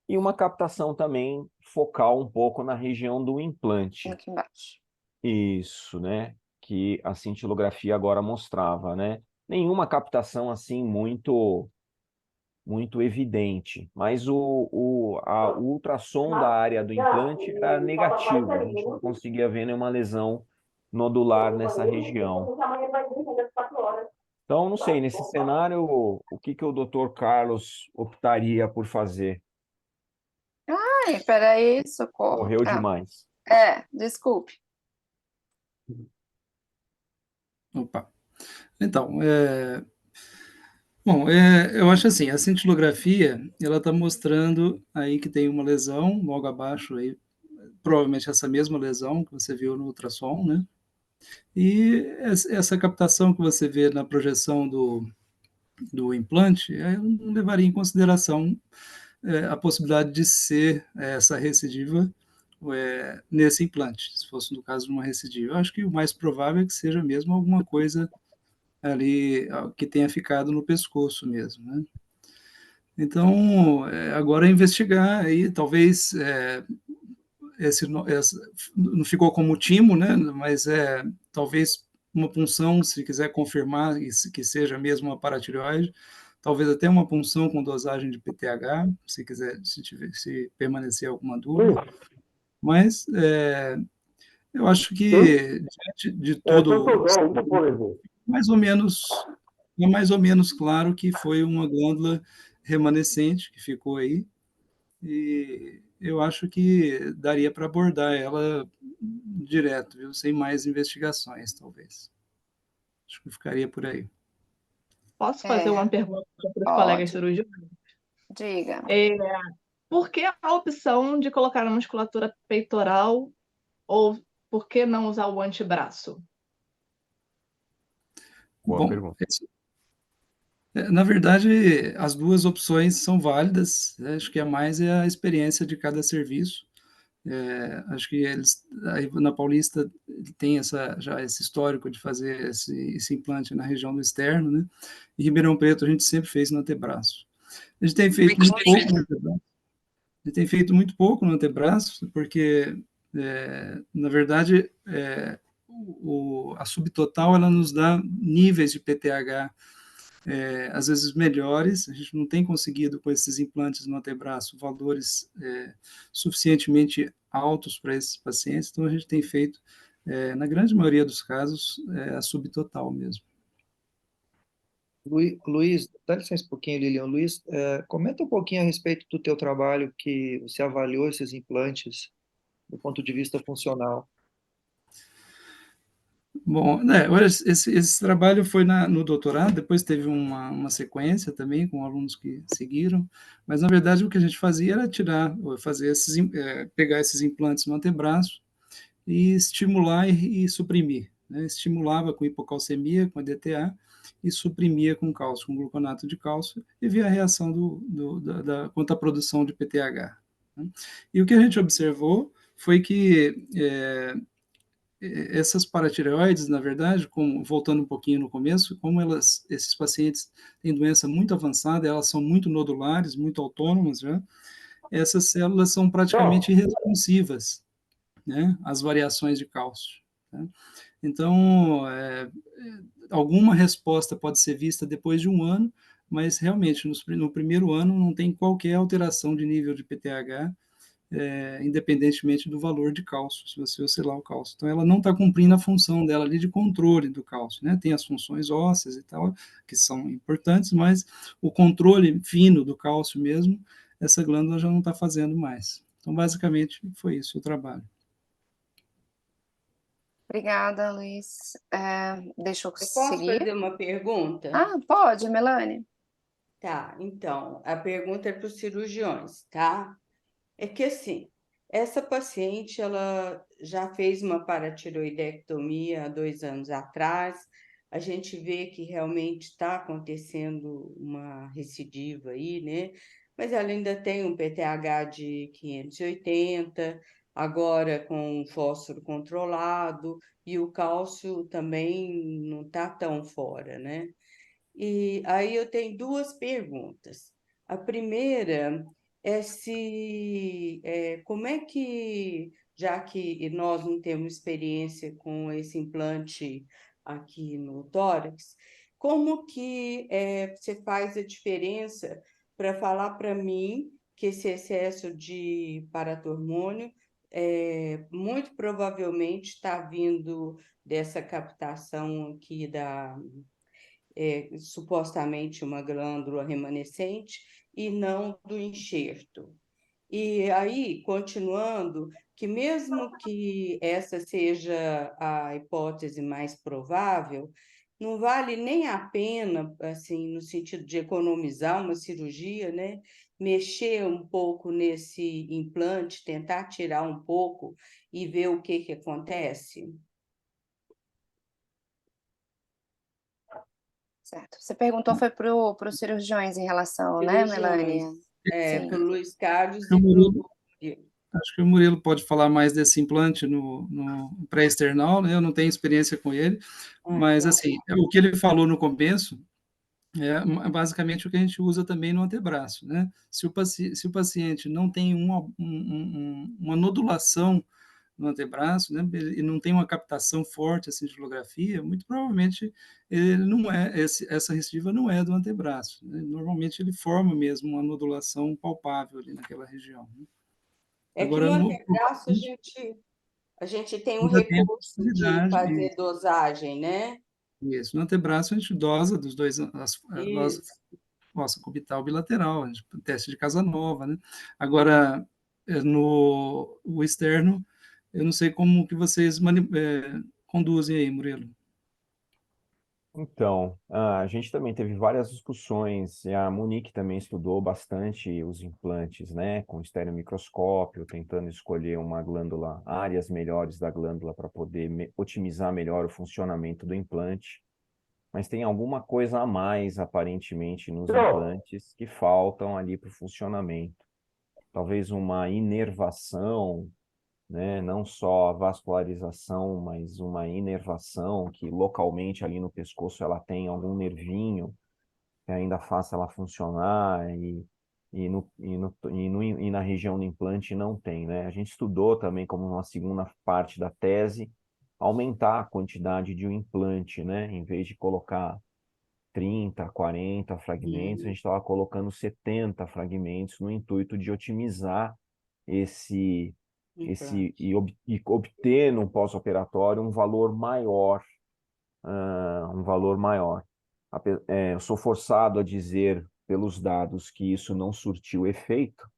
e uma captação também focal um pouco na região do implante. aqui embaixo. Isso, né? Que a cintilografia agora mostrava, né? Nenhuma captação assim muito evidente, mas o ultrassom da área do implante era negativo, a gente não conseguia ver nenhuma lesão nodular nessa região. Então, não sei, nesse cenário, o que o Dr. Carlos optaria por fazer? Ai, peraí, socorro. Correu demais. Desculpe. Opa. Então, bom, eu acho assim, a cintilografia, ela está mostrando aí que tem uma lesão logo abaixo, aí, provavelmente essa mesma lesão que você viu no ultrassom, né? E essa captação que você vê na projeção do implante, eu não levaria em consideração a possibilidade de ser essa recidiva nesse implante, se fosse no caso de uma recidiva. Eu acho que o mais provável é que seja mesmo alguma coisa ali que tenha ficado no pescoço mesmo, né? Então, agora é investigar aí, talvez não ficou como timo, né? Mas talvez uma punção, se quiser confirmar que seja mesmo uma paratireoide, talvez até uma punção com dosagem de PTH, se quiser, se permanecer alguma dúvida. Mas eu acho que, diante de todo, mais ou menos, é mais ou menos claro que foi uma glândula remanescente que ficou aí, e eu acho que daria para abordar ela direto, viu? Sem mais investigações, talvez. Acho que ficaria por aí. Posso fazer É, uma pergunta para os colegas pode, cirurgiões? diga. É, por que a opção de colocar a musculatura peitoral ou por que não usar o antebraço? Boa Bom, pergunta. na verdade, as duas opções são válidas, né? Acho que a mais é a experiência de cada serviço. Acho que eles, aí na Paulista, tem já esse histórico de fazer esse implante na região do externo, né? Em Ribeirão Preto, a gente sempre fez no antebraço. A gente tem feito muito pouco no antebraço. A gente tem feito muito pouco no antebraço, porque, na verdade, a subtotal ela nos dá níveis de PTH às vezes melhores. A gente não tem conseguido com esses implantes no antebraço valores suficientemente altos para esses pacientes, então a gente tem feito, na grande maioria dos casos, a subtotal mesmo. Luiz, dá licença um pouquinho, Lilian. Luiz, comenta um pouquinho a respeito do teu trabalho, que você avaliou esses implantes do ponto de vista funcional. Bom, olha, esse trabalho foi no doutorado, depois teve uma sequência também com alunos que seguiram, mas na verdade o que a gente fazia era pegar esses implantes no antebraço e estimular e suprimir, né? Estimulava com hipocalcemia, com EDTA, e suprimia com cálcio, com gluconato de cálcio, e via a reação quanto à produção de PTH, né? E o que a gente observou foi que essas paratireoides, na verdade, voltando um pouquinho no começo, como esses pacientes têm doença muito avançada, elas são muito nodulares, muito autônomas, já, essas células são praticamente irresponsivas, né, às variações de cálcio, né? Então, alguma resposta pode ser vista depois de um ano, mas realmente no primeiro ano não tem qualquer alteração de nível de PTH, independentemente do valor de cálcio, se você oscilar o cálcio. Então, ela não está cumprindo a função dela ali de controle do cálcio, né? Tem as funções ósseas e tal, que são importantes, mas o controle fino do cálcio mesmo, essa glândula já não está fazendo mais. Então, basicamente, foi isso o trabalho. Obrigada, Luiz. Deixa eu Eu posso seguir. fazer uma pergunta? Ah, pode, Melanie. Tá, então, a pergunta é para os cirurgiões, tá? É que assim, essa paciente, ela já fez uma paratiroidectomia há 2 anos atrás. A gente vê que realmente está acontecendo uma recidiva aí, né? Mas ela ainda tem um PTH de 580, agora com fósforo controlado, e o cálcio também não está tão fora, né? E aí eu tenho duas perguntas. A primeira é como é que, já que nós não temos experiência com esse implante aqui no tórax, como que você faz a diferença para falar para mim que esse excesso de paratormônio muito provavelmente está vindo dessa captação aqui supostamente uma glândula remanescente, e não do enxerto. E aí, continuando, que mesmo que essa seja a hipótese mais provável, não vale nem a pena, assim, no sentido de economizar uma cirurgia, né? Mexer um pouco nesse implante, tentar tirar um pouco e ver o que acontece? Certo. Você perguntou foi para os cirurgiões em relação, né, Melanie? Cirurgiões, Sim. para o Luiz Carlos Acho e que para o o... acho que o Murilo pode falar mais desse implante no pré-external, né? Eu não tenho experiência com ele, mas, assim, o que ele falou no começo basicamente o que a gente usa também no antebraço, né? Se o paciente não tem uma nodulação no antebraço, né, e não tem uma captação forte assim, de cintilografia, muito provavelmente ele não essa recidiva não é do antebraço, né? Normalmente ele forma mesmo uma nodulação palpável ali naquela região, né? É que Agora, no no, antebraço a gente tem um ainda tem a recurso de possibilidade, fazer dosagem, né? isso, no antebraço a gente dosa dos dois, dosa Isso. fossa cubital bilateral, a gente, teste de Casanova, né? Agora, no o externo, eu não sei como que vocês conduzem aí, Murilo. Então, a gente também teve várias discussões, e a Monique também estudou bastante os implantes, né, com estereomicroscópio, tentando escolher uma glândula, áreas melhores da glândula para poder otimizar melhor o funcionamento do implante. Mas tem alguma coisa a mais, aparentemente, nos implantes que faltam ali para o funcionamento. Talvez uma inervação, né? Não só a vascularização, mas uma inervação que localmente ali no pescoço ela tem algum nervinho que ainda faça ela funcionar e na região do implante não tem, né? A gente estudou também como uma segunda parte da tese aumentar a quantidade de um implante, né? Em vez de colocar 30, 40 fragmentos, a gente estava colocando 70 fragmentos no intuito de otimizar esse e obter no pós-operatório um valor maior, um valor maior. Eu sou forçado a dizer pelos dados que isso não surtiu efeito,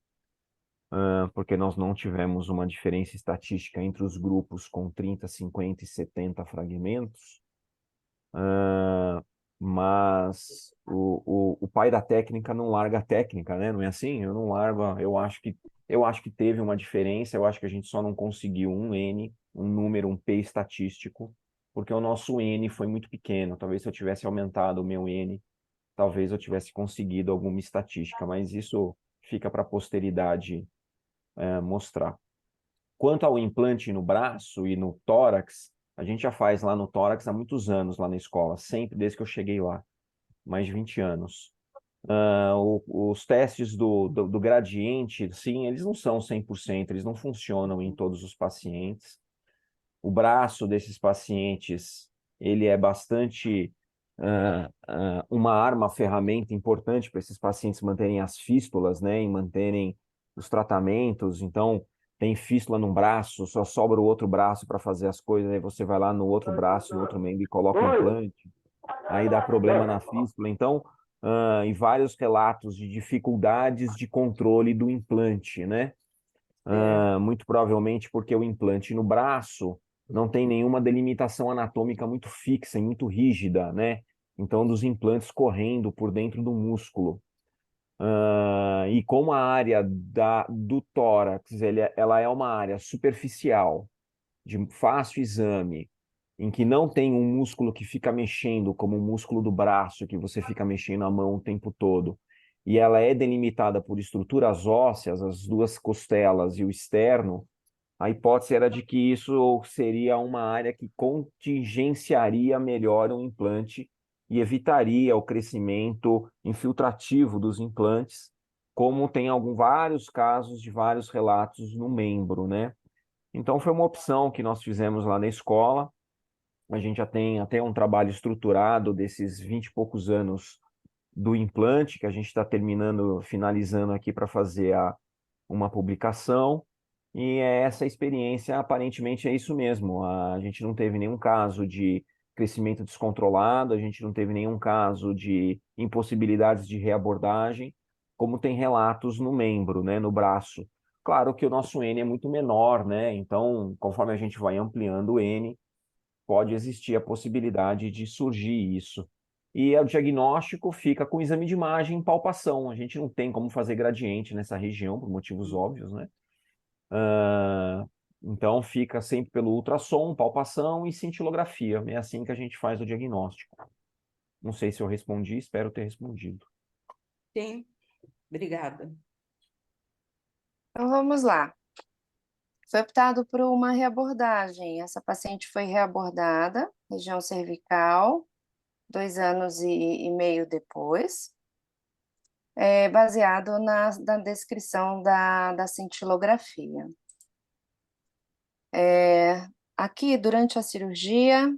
porque nós não tivemos uma diferença estatística entre os grupos com 30, 50 e 70 fragmentos, mas o pai da técnica não larga a técnica, né? Não é assim? Eu não largo, eu acho que teve uma diferença, eu acho que a gente só não conseguiu um N, um número, um P estatístico, porque o nosso N foi muito pequeno. Talvez se eu tivesse aumentado o meu N, talvez eu tivesse conseguido alguma estatística, mas isso fica para a posteridade mostrar. Quanto ao implante no braço e no tórax, a gente já faz lá no tórax há muitos anos lá na escola, sempre desde que eu cheguei lá, mais de 20 anos. Os testes do gradiente, sim, eles não são 100%, eles não funcionam em todos os pacientes. O braço desses pacientes, ele é bastante uma arma, ferramenta importante para esses pacientes manterem as fístulas, né, e manterem os tratamentos. Então, tem fístula num braço, só sobra o outro braço para fazer as coisas, aí você vai lá no outro braço, no outro membro e coloca o implante, aí dá problema na fístula. Então, em vários relatos de dificuldades de controle do implante, né? Muito provavelmente porque o implante no braço não tem nenhuma delimitação anatômica muito fixa e muito rígida, né? Então, dos implantes correndo por dentro do músculo. E como a área do tórax ela é uma área superficial, de fácil exame, em que não tem um músculo que fica mexendo, como o músculo do braço, que você fica mexendo a mão o tempo todo, e ela é delimitada por estruturas ósseas, as duas costelas e o externo, a hipótese era de que isso seria uma área que contingenciaria melhor o implante e evitaria o crescimento infiltrativo dos implantes, como tem vários casos de vários relatos no membro, né? Então foi uma opção que nós fizemos lá na escola. A gente já tem até um trabalho estruturado desses 20 e poucos anos do implante, que a gente está finalizando aqui para fazer uma publicação. E essa experiência, aparentemente, é isso mesmo. A gente não teve nenhum caso de crescimento descontrolado, a gente não teve nenhum caso de impossibilidades de reabordagem, como tem relatos no membro, né, no braço. Claro que o nosso N é muito menor, né? Então, conforme a gente vai ampliando o N, pode existir a possibilidade de surgir isso. E o diagnóstico fica com o exame de imagem e palpação. A gente não tem como fazer gradiente nessa região, por motivos óbvios, né? Então, fica sempre pelo ultrassom, palpação e cintilografia. É assim que a gente faz o diagnóstico. Não sei se eu respondi, espero ter respondido. Sim, obrigada. Então vamos lá. Foi optado por uma reabordagem. Essa paciente foi reabordada, região cervical, 2 anos e meio depois, baseado na descrição da cintilografia. Aqui, durante a cirurgia,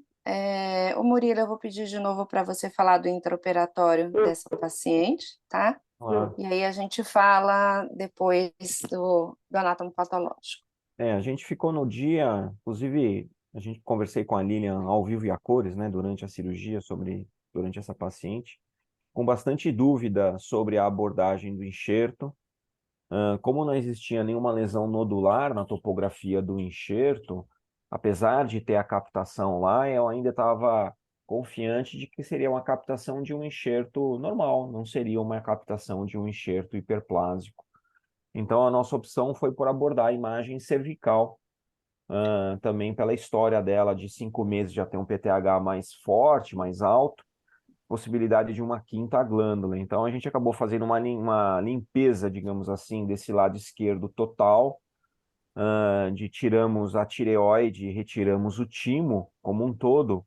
o Murilo, eu vou pedir de novo para você falar do intraoperatório dessa paciente, tá? Ah, E aí a gente fala depois do anátomo patológico. a gente ficou no dia, inclusive, a gente conversei com a Lilian ao vivo e a cores, né, durante a cirurgia, durante essa paciente, com bastante dúvida sobre a abordagem do enxerto. Como não existia nenhuma lesão nodular na topografia do enxerto, apesar de ter a captação lá, eu ainda estava confiante de que seria uma captação de um enxerto normal, não seria uma captação de um enxerto hiperplásico. Então, a nossa opção foi por abordar a imagem cervical, também pela história dela de 5 meses já ter um PTH mais forte, mais alto, possibilidade de uma quinta glândula. Então, a gente acabou fazendo uma limpeza, digamos assim, desse lado esquerdo total, tiramos a tireoide, retiramos o timo como um todo,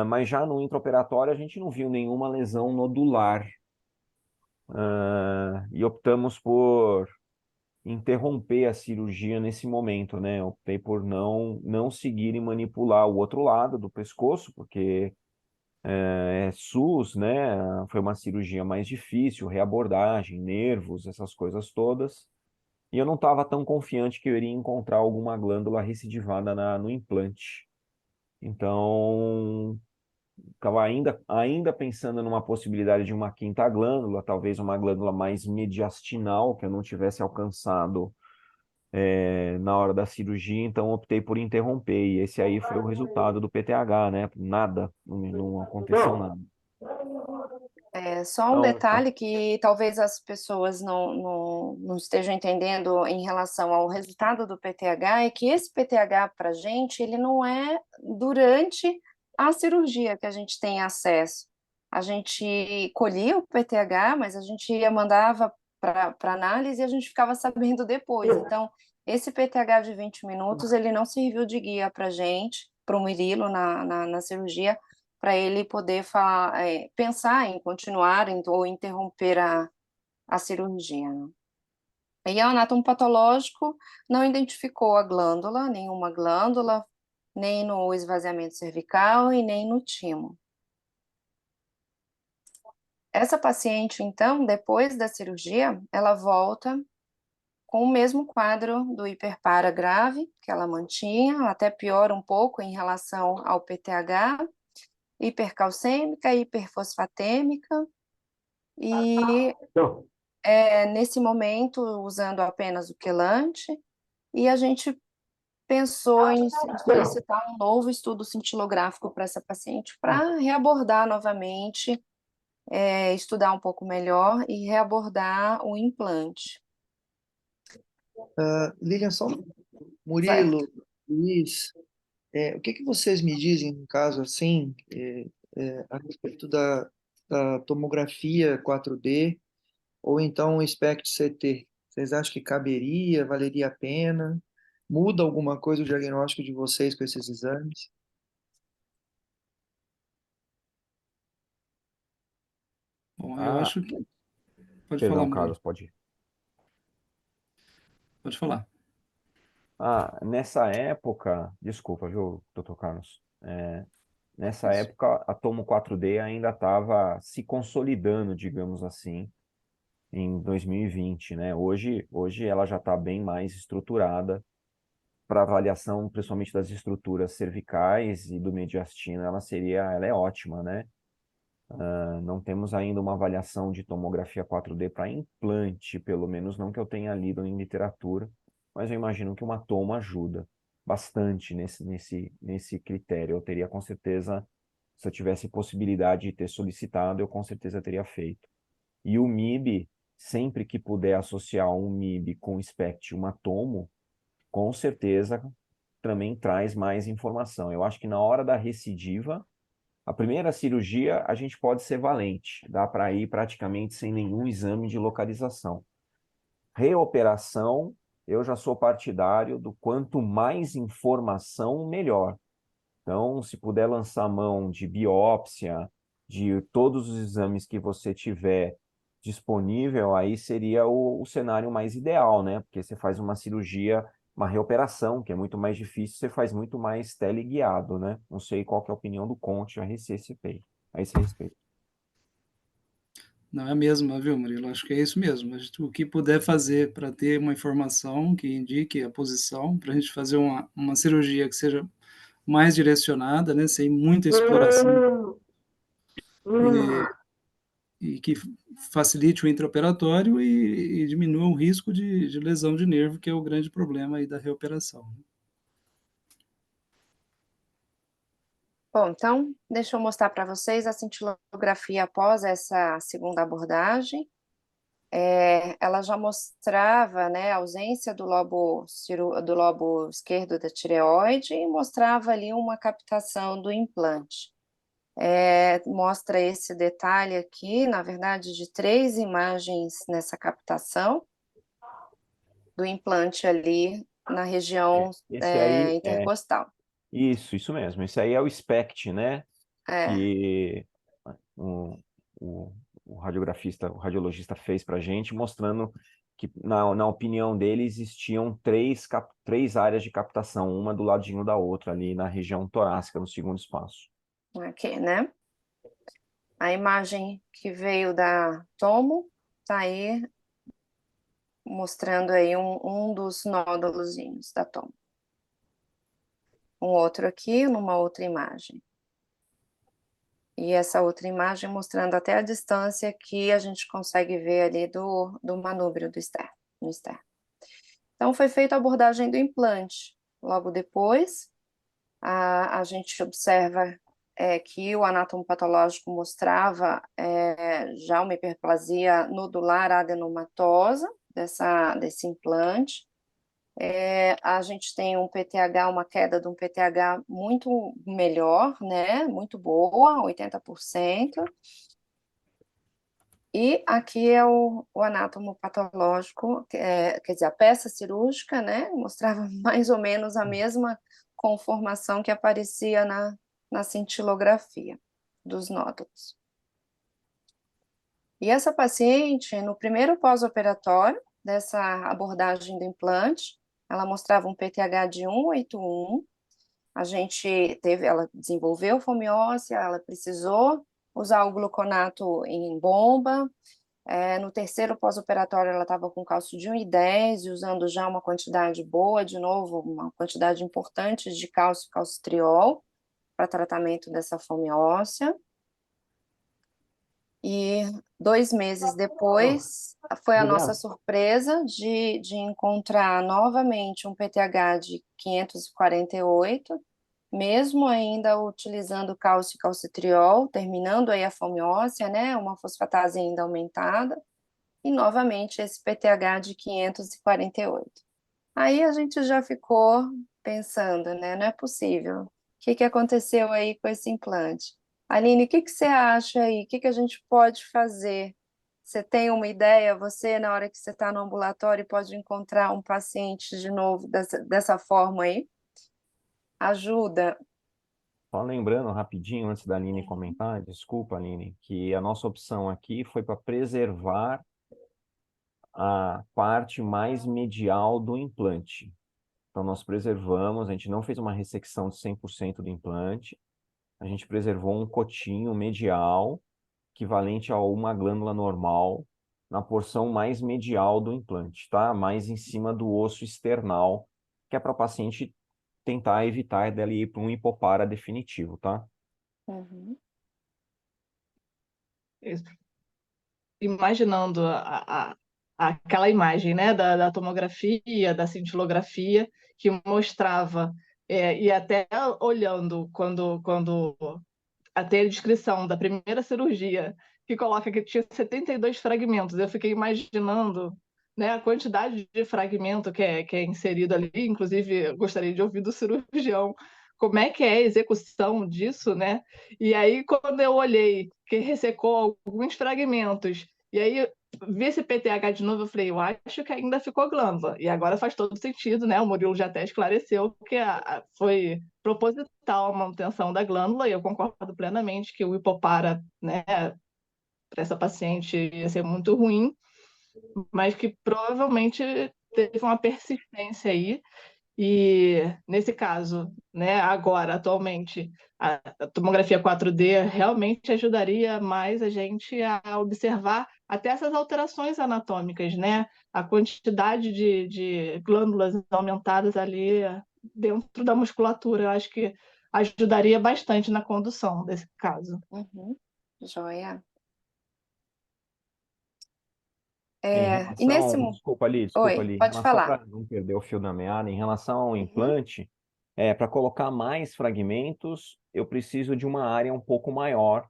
mas já no intraoperatório a gente não viu nenhuma lesão nodular. E optamos por interromper a cirurgia nesse momento, né? Optei por não seguir e manipular o outro lado do pescoço, porque é SUS, né? Foi uma cirurgia mais difícil, reabordagem, nervos, essas coisas todas. E eu não estava tão confiante que eu iria encontrar alguma glândula recidivada no implante. Então, estava ainda pensando numa possibilidade de uma quinta glândula, talvez uma glândula mais mediastinal, que eu não tivesse alcançado na hora da cirurgia, então optei por interromper. E esse aí foi o resultado do PTH, né? Nada, não aconteceu nada. Só um Então, detalhe que talvez as pessoas não estejam entendendo em relação ao resultado do PTH é que esse PTH para a gente, ele não é durante a cirurgia que a gente tem acesso. A gente colhia o PTH, mas a gente mandava para análise e a gente ficava sabendo depois. Então, esse PTH de 20 minutos, ele não serviu de guia para a gente, para o Murilo na cirurgia, para ele poder pensar em continuar ou interromper a cirurgia. Né? E o anátomo patológico não identificou a glândula, nenhuma glândula, nem no esvaziamento cervical e nem no timo. Essa paciente, então, depois da cirurgia, ela volta com o mesmo quadro do hiperpara grave que ela mantinha, até piora um pouco em relação ao PTH, hipercalcêmica, hiperfosfatêmica, e nesse momento usando apenas o quelante, e a gente pensou em solicitar um novo estudo cintilográfico para essa paciente, para reabordar novamente, estudar um pouco melhor e reabordar o implante. Lilian, só Certo. Murilo, Luiz, o que vocês me dizem, no caso assim, a respeito da tomografia 4D ou então o SPECT-CT? Vocês acham que caberia, valeria a pena? Muda alguma coisa o diagnóstico de vocês com esses exames? Bom, eu acho que... Pode falar, perdão, Murilo. Carlos, pode ir. Pode falar. Nessa época, desculpa, viu, doutor Carlos? Nessa época, a Tomo 4D ainda estava se consolidando, digamos assim, em 2020, né? Hoje ela já está bem mais estruturada para avaliação, principalmente das estruturas cervicais e do mediastino, ela é ótima, né? Não temos ainda uma avaliação de tomografia 4D para implante, pelo menos não que eu tenha lido em literatura, mas eu imagino que uma toma ajuda bastante nesse critério. Eu teria com certeza, se eu tivesse possibilidade de ter solicitado, eu com certeza teria feito. E o MIB, sempre que puder associar um MIB com o SPECT, uma tomo, com certeza também traz mais informação. Eu acho que na hora da recidiva, a primeira cirurgia a gente pode ser valente, dá para ir praticamente sem nenhum exame de localização. Reoperação, eu já sou partidário do quanto mais informação, melhor. Então, se puder lançar mão de biópsia, de todos os exames que você tiver disponível, aí seria o cenário mais ideal, né? Porque você faz uma cirurgia, uma reoperação, que é muito mais difícil, você faz muito mais teleguiado, né? Não sei qual que é a opinião do Conte a esse respeito. não é a mesma, viu, Murilo? Acho que é isso mesmo. O que puder fazer para ter uma informação que indique a posição, para a gente fazer uma cirurgia que seja mais direcionada, né, sem muita exploração, e que facilite o intraoperatório e diminua o risco de lesão de nervo, que é o grande problema aí da reoperação. Bom, então, deixa eu mostrar para vocês a cintilografia após essa segunda abordagem. Ela já mostrava, né, a ausência do lobo esquerdo da tireoide e mostrava ali uma captação do implante. Mostra esse detalhe aqui, na verdade, de 3 imagens nessa captação do implante ali na região Esse aí intercostal. isso mesmo. Esse aí é o SPECT, né? É. Que o radiologista fez para a gente, mostrando que, na opinião dele, existiam três áreas de captação, uma do ladinho da outra, ali na região torácica, no segundo espaço. Aqui, né? A imagem que veio da tomo está aí mostrando aí um dos nódulozinhos da tomo. Um outro aqui, numa outra imagem. E essa outra imagem mostrando até a distância que a gente consegue ver ali do manúbrio do externo, no externo. Então, foi feita a abordagem do implante. Logo depois, a gente observa que o anátomo patológico mostrava já uma hiperplasia nodular adenomatosa desse implante. A gente tem um PTH, uma queda de um PTH muito melhor, né? Muito boa, 80%. E aqui é o anátomo patológico, quer dizer, a peça cirúrgica, né? Mostrava mais ou menos a mesma conformação que aparecia na cintilografia dos nódulos. E essa paciente, no primeiro pós-operatório dessa abordagem do implante, ela mostrava um PTH de 181. Ela desenvolveu fomiócia, ela precisou usar o gluconato em bomba. No terceiro pós-operatório, ela estava com cálcio de 1,10 e usando já uma quantidade boa, de novo, uma quantidade importante de calcitriol para tratamento dessa fomiócia. E 2 meses depois, foi a nossa surpresa de encontrar novamente um PTH de 548, mesmo ainda utilizando cálcio e calcitriol, terminando aí a fomiócia, né, uma fosfatase ainda aumentada, e novamente esse PTH de 548. Aí a gente já ficou pensando, né, não é possível. O que aconteceu aí com esse implante? Aline, o que você acha aí? O que a gente pode fazer? Você tem uma ideia? Você, na hora que você está no ambulatório, pode encontrar um paciente de novo dessa forma aí? Ajuda. Só lembrando rapidinho, antes da Aline comentar, desculpa, Aline, que a nossa opção aqui foi para preservar a parte mais medial do implante. Então, nós preservamos, a gente não fez uma ressecção de 100% do implante, a gente preservou um cotinho medial, equivalente a uma glândula normal, na porção mais medial do implante, tá? Mais em cima do osso external, que é para o paciente tentar evitar dela ir para um hipopara definitivo, tá? Uhum. Isso. Imaginando aquela imagem, né, da tomografia, da cintilografia, que mostrava, e até olhando quando até a descrição da primeira cirurgia, que coloca que tinha 72 fragmentos, eu fiquei imaginando, né, a quantidade de fragmento que é inserido ali, inclusive eu gostaria de ouvir do cirurgião como é que é a execução disso, né? E aí, quando eu olhei que ressecou alguns fragmentos, e aí vi esse PTH de novo, eu falei, eu acho que ainda ficou glândula. E agora faz todo sentido, né? O Murilo já até esclareceu que foi proposital a manutenção da glândula, e eu concordo plenamente que o hipopara, né, para essa paciente ia ser muito ruim, mas que provavelmente teve uma persistência aí, E nesse caso, né, agora, atualmente, a tomografia 4D realmente ajudaria mais a gente a observar até essas alterações anatômicas, né? A quantidade de glândulas aumentadas ali dentro da musculatura. Eu acho que ajudaria bastante na condução desse caso. Uhum. Joia. Em E nesse... relação, desculpa ali, Oi, em pode relação falar. para não perder o fio da meada, em relação ao Uhum. implante, para colocar mais fragmentos, eu preciso de uma área um pouco maior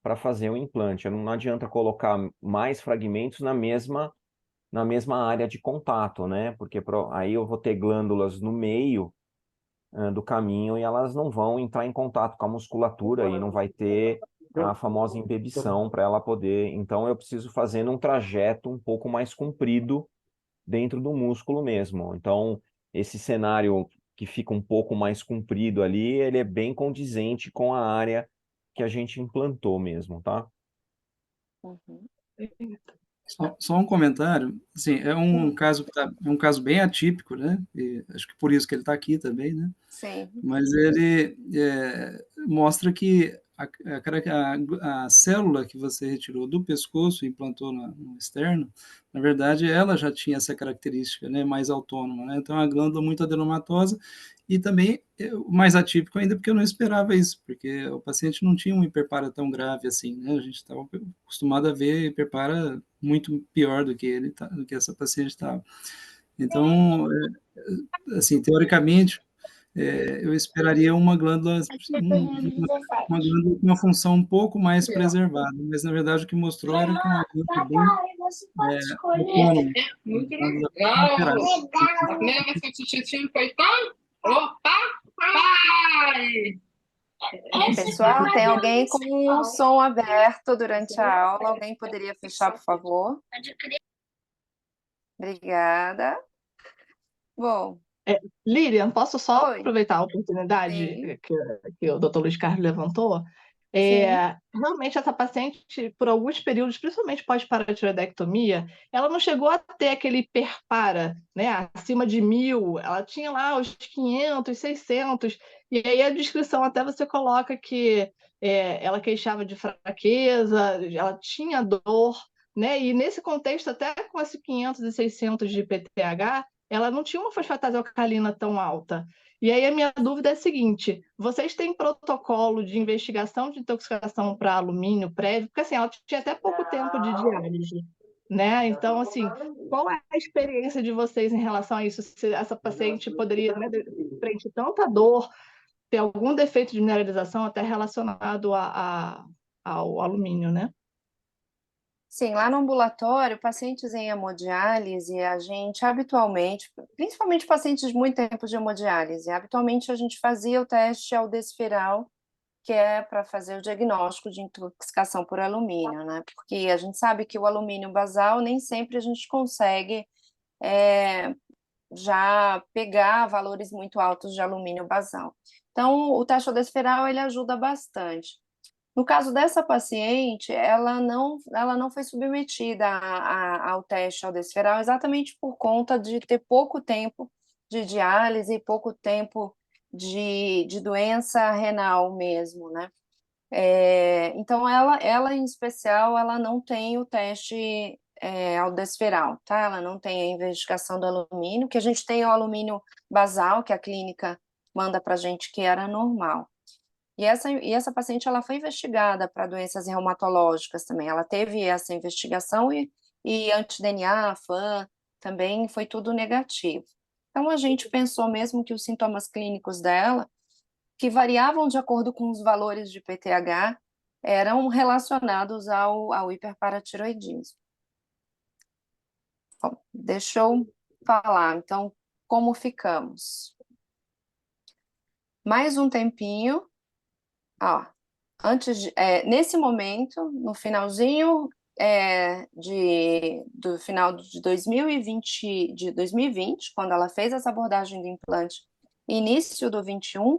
para fazer o implante. Não adianta colocar mais fragmentos na mesma área de contato, né? Porque aí eu vou ter glândulas no meio do caminho e elas não vão entrar em contato com a musculatura e não vai ter a famosa embebição para ela poder. Então eu preciso fazer num trajeto um pouco mais comprido dentro do músculo mesmo. Então esse cenário que fica um pouco mais comprido ali, ele é bem condizente com a área que a gente implantou mesmo, tá? Uhum. Só um comentário, assim, é um caso é um caso bem atípico, né? E acho que por isso que ele está aqui também, né? Sim. Mas ele mostra que a célula que você retirou do pescoço e implantou no externo, na verdade, ela já tinha essa característica, né, mais autônoma, né? Então, é uma glândula muito adenomatosa e também mais atípico ainda porque eu não esperava isso, porque o paciente não tinha um hiperpara tão grave assim, né? A gente estava acostumado a ver hiperpara muito pior do que do que essa paciente estava. Então, assim, teoricamente, eu esperaria uma glândula com uma função um pouco mais preservada, mas na verdade o que mostrou era que é uma glândula bem autônoma, Muito uma glândula legal. operada. A primeira vez que o Titio foi pai? Opa! Pai! Pessoal, tem alguém com o som aberto durante a aula? Alguém poderia fechar, por favor? Obrigada. Bom, Lilian, posso só oi. aproveitar a Sim, oportunidade que o Dr. Luiz Carlos levantou? sim. Realmente, essa paciente, por alguns períodos, principalmente pós-paratiroidectomia, ela não chegou a ter aquele hiperpara, né, acima de 1.000, ela tinha lá os 500, 600, e aí a descrição até você coloca que ela queixava de fraqueza, ela tinha dor, né, e nesse contexto, até com esse 500 e 600 de PTH, ela não tinha uma fosfatase alcalina tão alta. E aí a minha dúvida é a seguinte: vocês têm protocolo de investigação de intoxicação para alumínio prévio? Porque assim, ela tinha até pouco tempo de diálise, né? Então, assim, qual é a experiência de vocês em relação a isso? Se essa paciente poderia, né, frente a tanta dor, ter algum defeito de mineralização até relacionado ao alumínio, né? Sim, lá no ambulatório, pacientes em hemodiálise, a gente habitualmente, principalmente pacientes de muito tempo de hemodiálise, habitualmente a gente fazia o teste aldosteral, que é para fazer o diagnóstico de intoxicação por alumínio, né? Porque a gente sabe que o alumínio basal nem sempre a gente consegue já pegar valores muito altos de alumínio basal. Então, o teste aldosteral, ele ajuda bastante. No caso dessa paciente, ela não foi submetida ao teste aldosteral exatamente por conta de ter pouco tempo de diálise e pouco tempo de doença renal mesmo, né? Então, ela em especial, ela não tem o teste aldosteral, tá? Ela não tem a investigação do alumínio, que a gente tem o alumínio basal, que a clínica manda para a gente que era normal. E essa paciente, ela foi investigada para doenças reumatológicas também. Ela teve essa investigação e anti-DNA, FAM, também foi tudo negativo. Então, a gente pensou mesmo que os sintomas clínicos dela, que variavam de acordo com os valores de PTH, eram relacionados ao hiperparatiroidismo. Bom, deixa eu falar, então, como ficamos. Mais um tempinho. Nesse momento, no finalzinho do final de 2020, quando ela fez essa abordagem do implante, início do 21,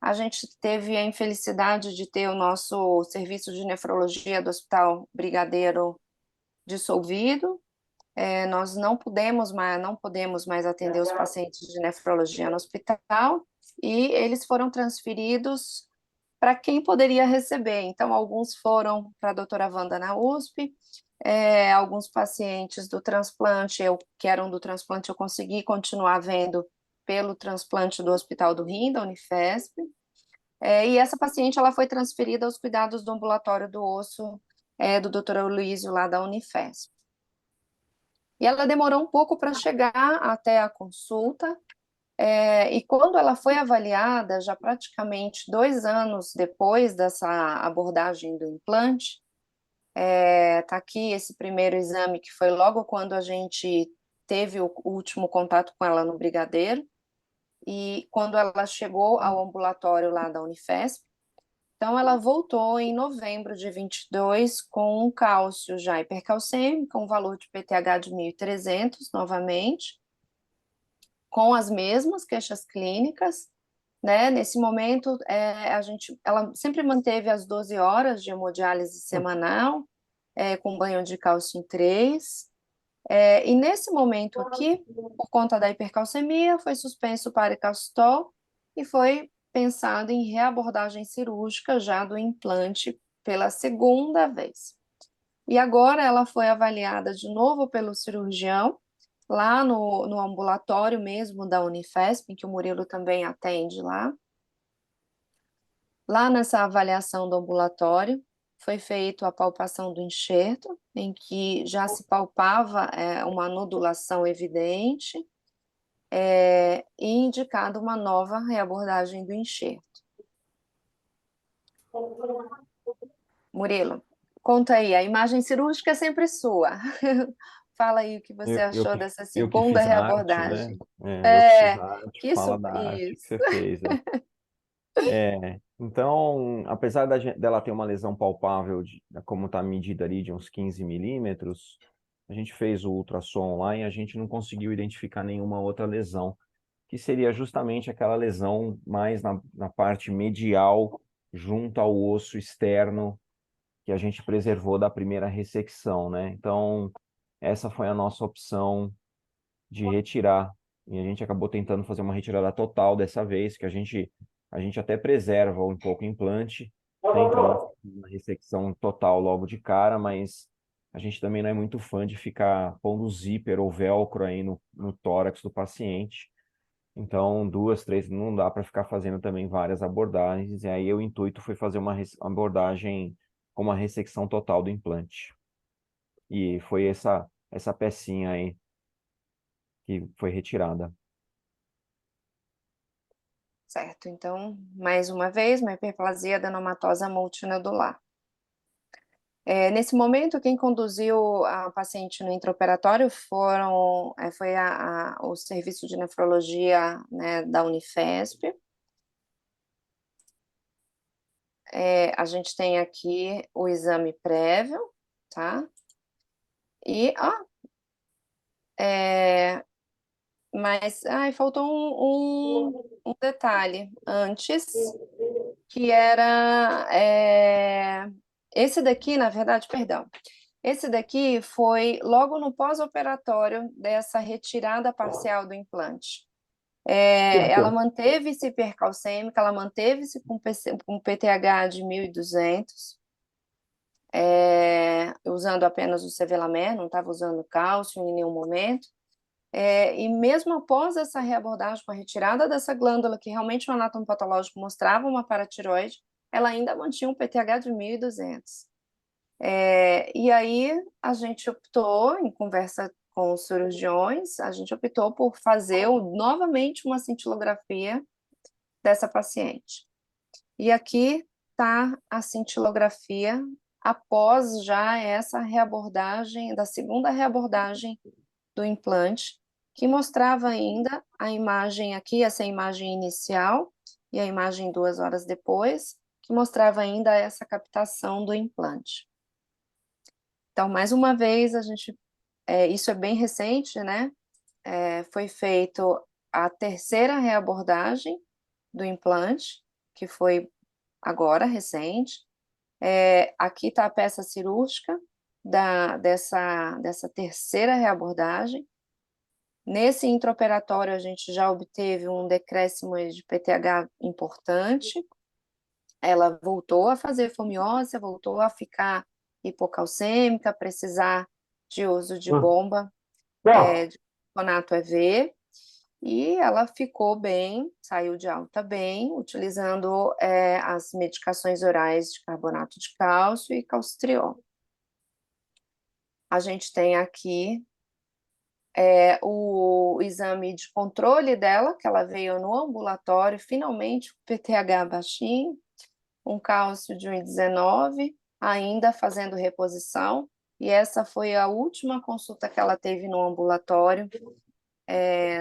a gente teve a infelicidade de ter o nosso serviço de nefrologia do Hospital Brigadeiro dissolvido. nós não podemos mais atender os pacientes de nefrologia no hospital, e eles foram transferidos para quem poderia receber. Então, alguns foram para a doutora Wanda na USP, alguns pacientes do transplante, que eram do transplante, eu consegui continuar vendo pelo transplante do Hospital do Rim, da Unifesp, e essa paciente ela foi transferida aos cuidados do ambulatório do osso do Dr. Luísio, lá da Unifesp. E ela demorou um pouco para chegar até a consulta, e quando ela foi avaliada, já praticamente 2 anos depois dessa abordagem do implante, tá aqui esse primeiro exame, que foi logo quando a gente teve o último contato com ela no Brigadeiro, e quando ela chegou ao ambulatório lá da Unifesp. Então, ela voltou em novembro de 22 com um cálcio já hipercalcêmico, um valor de PTH de 1.300 novamente, com as mesmas queixas clínicas, né? Nesse momento, ela sempre manteve as 12 horas de hemodiálise semanal, com banho de cálcio em 3. E nesse momento aqui, por conta da hipercalcemia, foi suspenso o parecalcitol e foi pensado em reabordagem cirúrgica já do implante pela segunda vez. E agora ela foi avaliada de novo pelo cirurgião, lá no ambulatório mesmo da Unifesp, que o Murilo também atende lá. Lá nessa avaliação do ambulatório, foi feita a palpação do enxerto, em que já se palpava uma nodulação evidente, e indicado uma nova reabordagem do enxerto. Murilo, conta aí, a imagem cirúrgica é sempre sua. Fala aí o que você achou dessa Eu que segunda fiz a arte, né? reabordagem. Eu que fiz a arte, Que fala da arte que isso. você fez. Então, apesar dela ter uma lesão palpável, como está medida ali, de uns 15 milímetros, a gente fez o ultrassom lá e a gente não conseguiu identificar nenhuma outra lesão, que seria justamente aquela lesão mais na parte medial, junto ao osso externo, que a gente preservou da primeira ressecção, né? Então, essa foi a nossa opção de retirar. E a gente acabou tentando fazer uma retirada total dessa vez, que a gente até preserva um pouco o implante, tentando uma ressecção total logo de cara, mas a gente também não é muito fã de ficar pondo zíper ou velcro aí no tórax do paciente. Então, 2, 3, não dá para ficar fazendo também várias abordagens. E aí o intuito foi fazer uma abordagem com uma ressecção total do implante. E foi essa pecinha aí que foi retirada. Certo, então, mais uma vez, uma hiperplasia adenomatosa multinodular. Nesse momento, quem conduziu a paciente no intraoperatório foi o serviço de nefrologia, né, da Unifesp. A gente tem aqui o exame prévio, tá? E, mas faltou um detalhe antes, que era esse daqui, na verdade, perdão. Esse daqui foi logo no pós-operatório dessa retirada parcial do implante. Ela manteve-se hipercalcêmica, ela manteve-se com PTH de 1.200, usando apenas o sevelamer, não estava usando cálcio em nenhum momento. E mesmo após essa reabordagem, com a retirada dessa glândula, que realmente o anátomo patológico mostrava uma paratireoide, ela ainda mantinha um PTH de 1.200. E aí a gente optou, em conversa com os cirurgiões, a gente optou por fazer novamente uma cintilografia dessa paciente. E aqui está a cintilografia após já essa reabordagem, da segunda reabordagem do implante, que mostrava ainda a imagem aqui, essa imagem inicial, e a imagem 2 horas depois, que mostrava ainda essa captação do implante. Então, mais uma vez, isso é bem recente, né? Foi feito a terceira reabordagem do implante, que foi agora, recente. Aqui está a peça cirúrgica dessa terceira reabordagem. Nesse intraoperatório, a gente já obteve um decréscimo de PTH importante. Ela voltou a fazer fomiose, voltou a ficar hipocalcêmica, precisar de uso de bomba de bicarbonato EV, e ela ficou bem, saiu de alta bem, utilizando as medicações orais de carbonato de cálcio e calcitriol. A gente tem aqui o exame de controle dela, que ela veio no ambulatório, finalmente, o PTH baixinho, um cálcio de 1,19, ainda fazendo reposição, e essa foi a última consulta que ela teve no ambulatório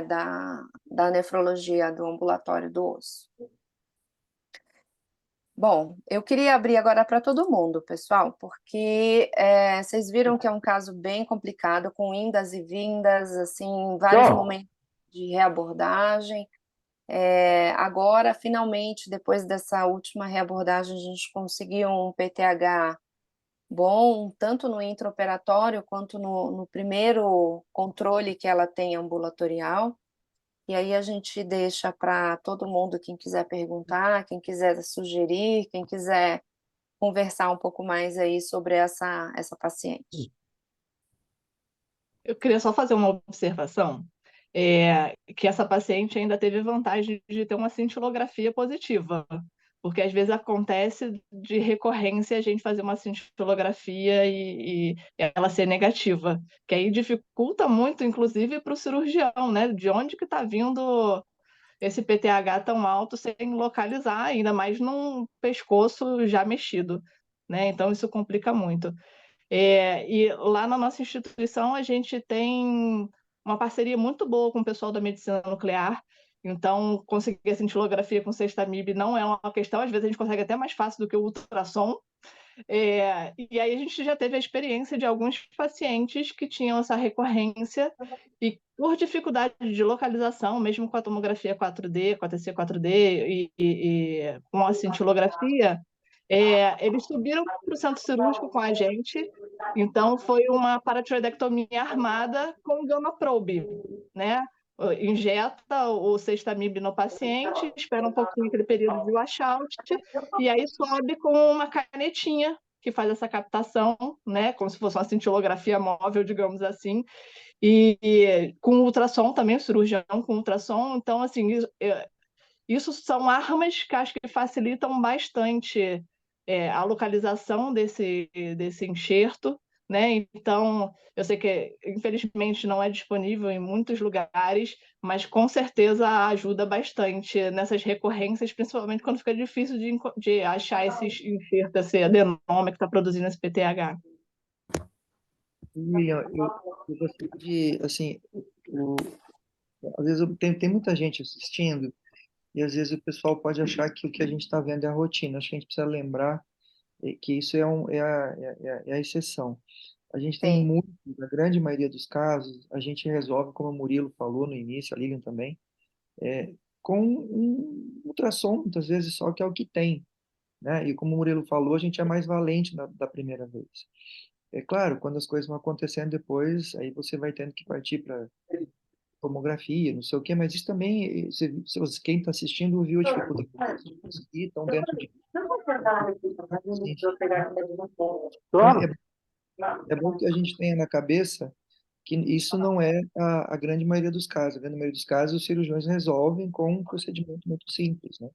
da nefrologia, do ambulatório do osso. Bom, eu queria abrir agora para todo mundo, pessoal, porque vocês viram que é um caso bem complicado, com indas e vindas, assim, vários momentos de reabordagem. Agora, finalmente, depois dessa última reabordagem, a gente conseguiu um PTH bom, tanto no intraoperatório quanto no primeiro controle que ela tem ambulatorial. E aí a gente deixa para todo mundo, quem quiser perguntar, quem quiser sugerir, quem quiser conversar um pouco mais aí sobre essa paciente. Eu queria só fazer uma observação, que essa paciente ainda teve vantagem de ter uma cintilografia positiva, porque às vezes acontece de recorrência a gente fazer uma cintilografia e ela ser negativa, que aí dificulta muito, inclusive, para o cirurgião, né? De onde que está vindo esse PTH tão alto sem localizar, ainda mais num pescoço já mexido, né? Então isso complica muito. E lá na nossa instituição a gente tem uma parceria muito boa com o pessoal da medicina nuclear, então conseguir a cintilografia com Sextamib não é uma questão, às vezes a gente consegue até mais fácil do que o ultrassom. E aí a gente já teve a experiência de alguns pacientes que tinham essa recorrência e por dificuldade de localização, mesmo com a tomografia 4D, com a TC 4D e com a cintilografia, eles subiram para o centro cirúrgico com a gente, então foi uma paratiroidectomia armada com gamma probe, né? Injeta o Sextamib no paciente, espera um pouquinho aquele período de washout, e aí sobe com uma canetinha que faz essa captação, né? Como se fosse uma cintilografia móvel, digamos assim, e com ultrassom também, o cirurgião com ultrassom. Então, assim, isso são armas que acho que facilitam bastante a localização desse enxerto, né? Então, eu sei que, infelizmente, não é disponível em muitos lugares, mas com certeza ajuda bastante nessas recorrências, principalmente quando fica difícil de achar esse enxerto, esse adenoma que está produzindo esse PTH. William, eu gostaria de, assim, às vezes tem muita gente assistindo e às vezes o pessoal pode achar que o que a gente está vendo é a rotina. Acho que a gente precisa lembrar que isso é a exceção. A gente tem muito, na grande maioria dos casos, a gente resolve, como o Murilo falou no início, a Lilian também, com um ultrassom, muitas vezes só que é o que tem, né? E como o Murilo falou, a gente é mais valente da primeira vez. É claro, quando as coisas vão acontecendo depois, aí você vai tendo que partir para tomografia, não sei o quê, mas isso também, quem está assistindo viu a dificuldade e estão dentro de... É bom que a gente tenha na cabeça que isso não é a grande maioria dos casos. A grande maioria dos casos, os cirurgiões resolvem com um procedimento muito simples, né?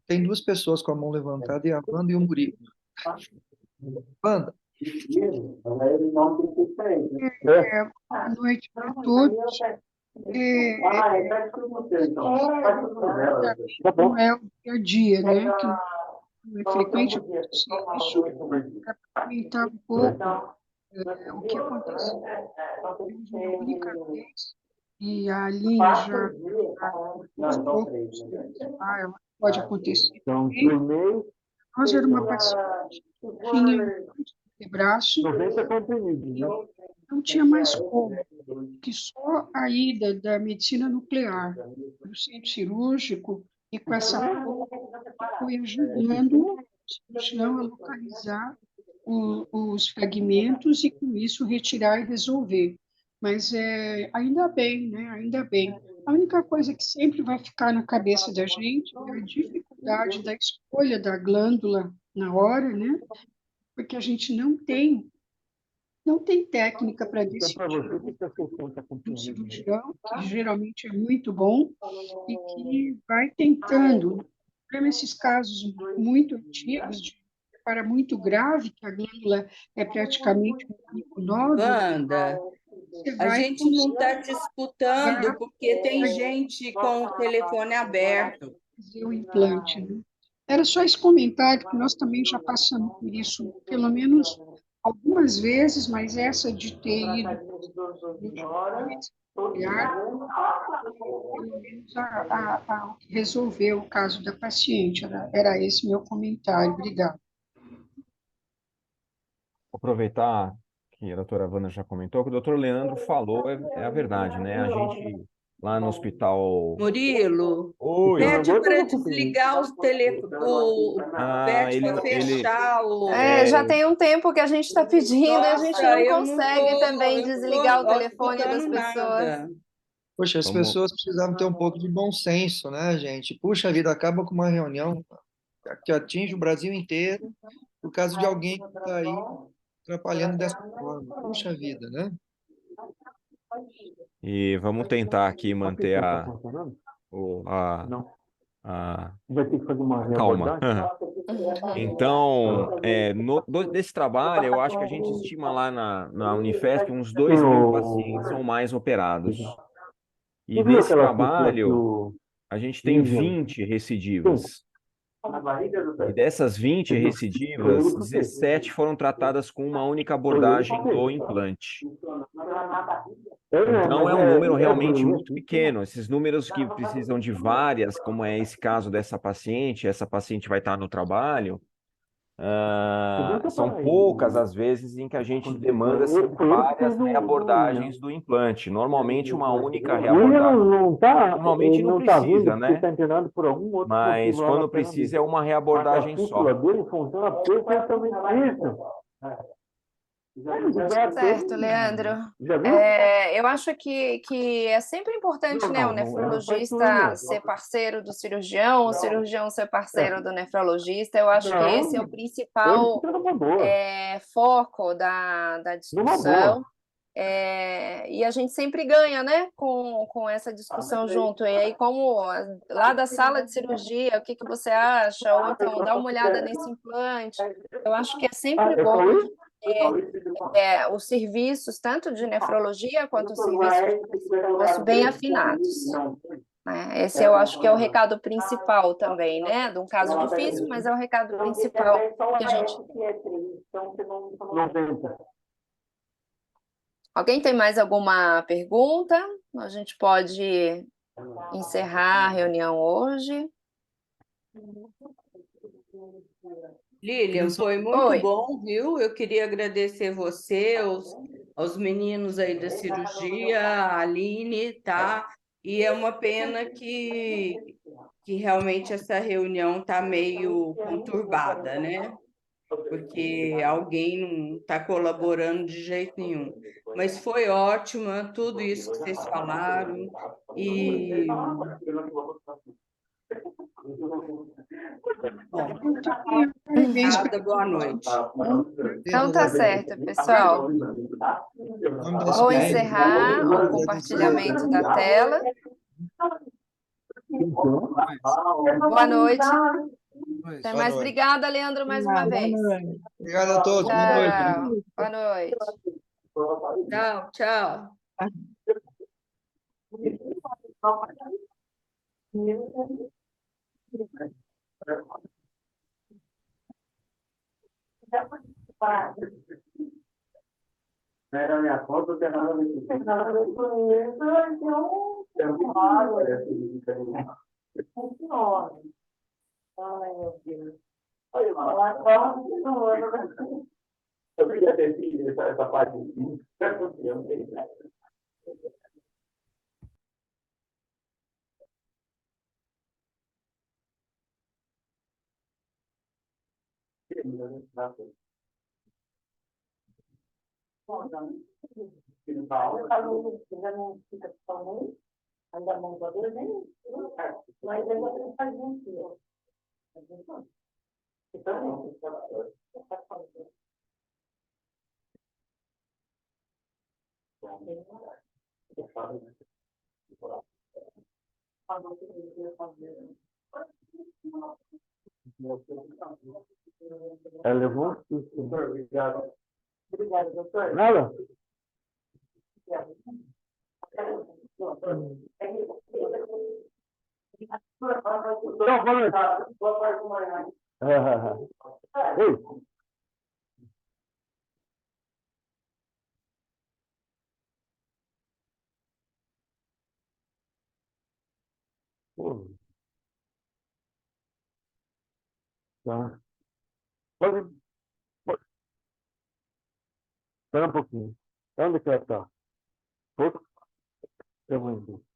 Tem duas pessoas com a mão levantada, e a Wanda e o Murilo. Wanda. Boa noite para todos. Não é o dia a dia, né? Que não é frequente acontecer isso. Para comentar um pouco o que aconteceu. Temos uma única vez, e a Aline já ela pode acontecer também. Nós era uma paciente que tinha um braço, não tinha mais como, que só a ida da medicina nuclear para o centro cirúrgico e com essa foi ajudando cirurgião a localizar os fragmentos e, com isso, retirar e resolver. Mas ainda bem, né? Ainda bem. A única coisa que sempre vai ficar na cabeça da gente é a dificuldade da escolha da glândula na hora, né? Porque a gente não tem técnica para decidir. Um cirurgião, que geralmente é muito bom, e que vai tentando. Para esses casos muito antigos, para muito grave, que a glândula é praticamente um único nódulo, Wanda, você a vai gente não está conseguir disputando porque tem gente com o telefone aberto. fazer o implante, né? Era só esse comentário, que nós também já passamos por isso, pelo menos algumas vezes, mas essa de ter ido pelo menos a resolver o caso da paciente. Era esse meu comentário. Obrigada. Vou aproveitar que a doutora Wanda já comentou, que o doutor Leandro falou, é a verdade, né? A gente lá no hospital. Murilo, Oi. pede para desligar os pede para fechar Já tem um tempo que a gente está pedindo e a gente Nossa, não eu não consegue também desligar o tô telefone das escutando pessoas. nada. Poxa, as Vamos, pessoas precisavam ter um pouco de bom senso, né, gente? Puxa vida, acaba com uma reunião que atinge o Brasil inteiro por causa de alguém que está aí atrapalhando dessa forma. Puxa vida, né? e vamos tentar aqui manter o- a, a calma. Então, desse trabalho, eu acho que a gente estima lá na Unifesp uns 2.000 pacientes ou mais operados. E desse trabalho, a gente tem 20 recidivas. E dessas 20 recidivas, 17 foram tratadas com uma única abordagem do implante. Então, é um número realmente muito pequeno. Esses números que precisam de várias, como é esse caso dessa paciente, essa paciente vai estar no trabalho, são poucas as vezes em que a gente demanda assim, várias reabordagens do implante. Normalmente, uma única reabordagem. Normalmente não precisa, né? Mas quando precisa, é uma reabordagem só. Certo, Leandro. Eu acho que é sempre importante, né, o nefrologista ser parceiro do cirurgião, o cirurgião ser parceiro do nefrologista. Eu acho que esse é o principal foco da discussão. E a gente sempre ganha, né, com essa discussão junto. E aí, como lá da sala de cirurgia, o que você acha? Ou então, dá uma olhada nesse implante. Eu acho que é sempre bom ter os serviços, tanto de nefrologia quanto os serviços de pescoço, bem afinados. Né? Esse eu acho que é o recado principal também, né? De um caso difícil, mas é o recado principal que a gente tem. Alguém tem mais alguma pergunta? A gente pode encerrar a reunião hoje. Lilian, foi muito bom, viu? Eu queria agradecer você, aos meninos aí da cirurgia, a Aline, tá? E é uma pena que realmente essa reunião está meio conturbada, né? Porque alguém não está colaborando de jeito nenhum. Mas foi ótima tudo isso que vocês falaram. E bom, obrigada, boa noite. Então tá certo, pessoal. Vou encerrar o compartilhamento da tela. Boa noite. Até mais. Obrigada, Leandro, mais uma vez. Obrigado a todos. Boa noite. Tchau, tchau. Era minha foto, não tem nada a ver com isso. Tem nada a ver com isso. Ai, meu Deus. Eu queria ter sido essa parte. Ela levou? Obrigado. Obrigado, doutor. Nada? Não, boa noite. Ei. Pô, tá. Pode, espera um pouquinho. Onde que é que tá? Outro? Eu vou entender.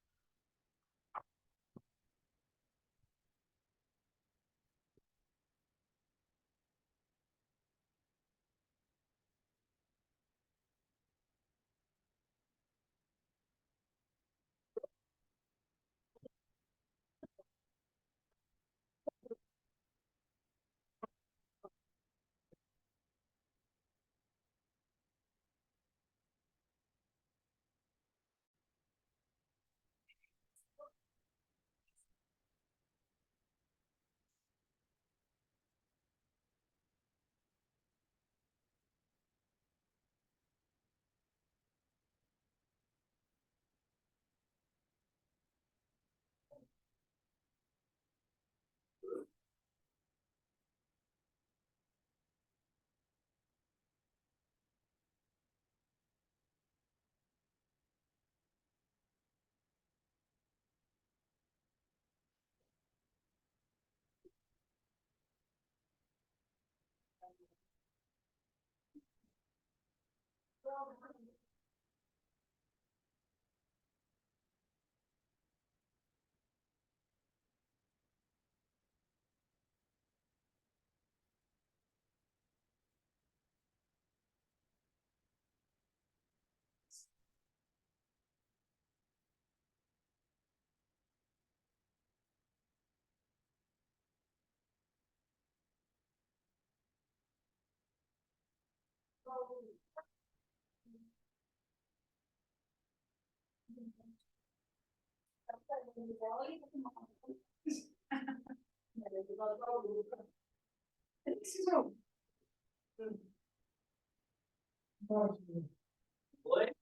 Oi?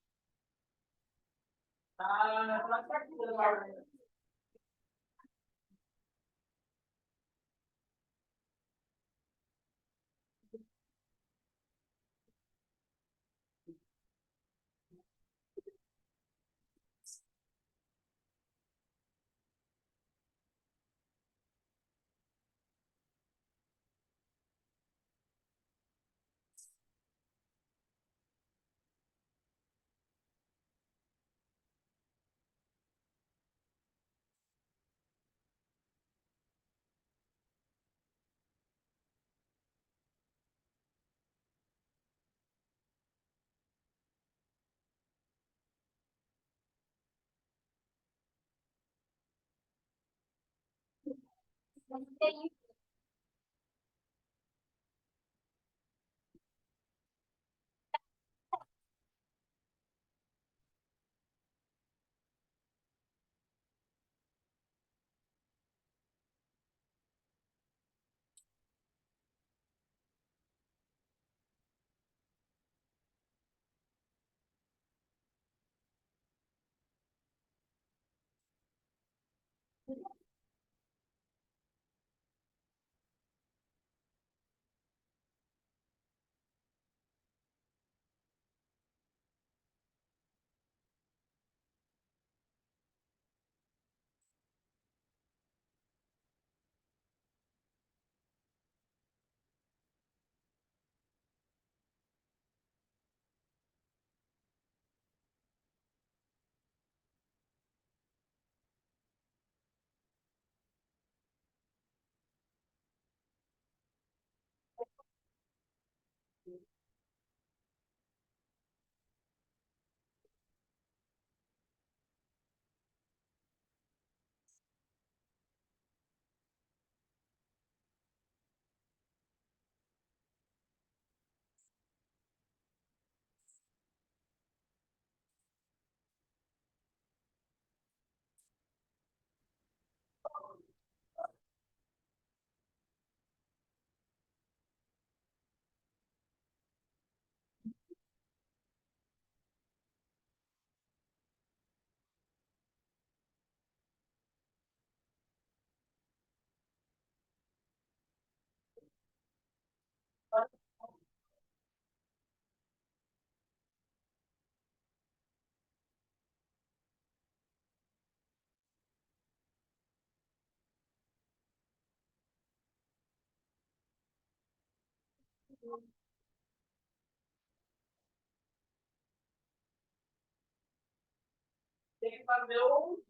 Tem que fazer o...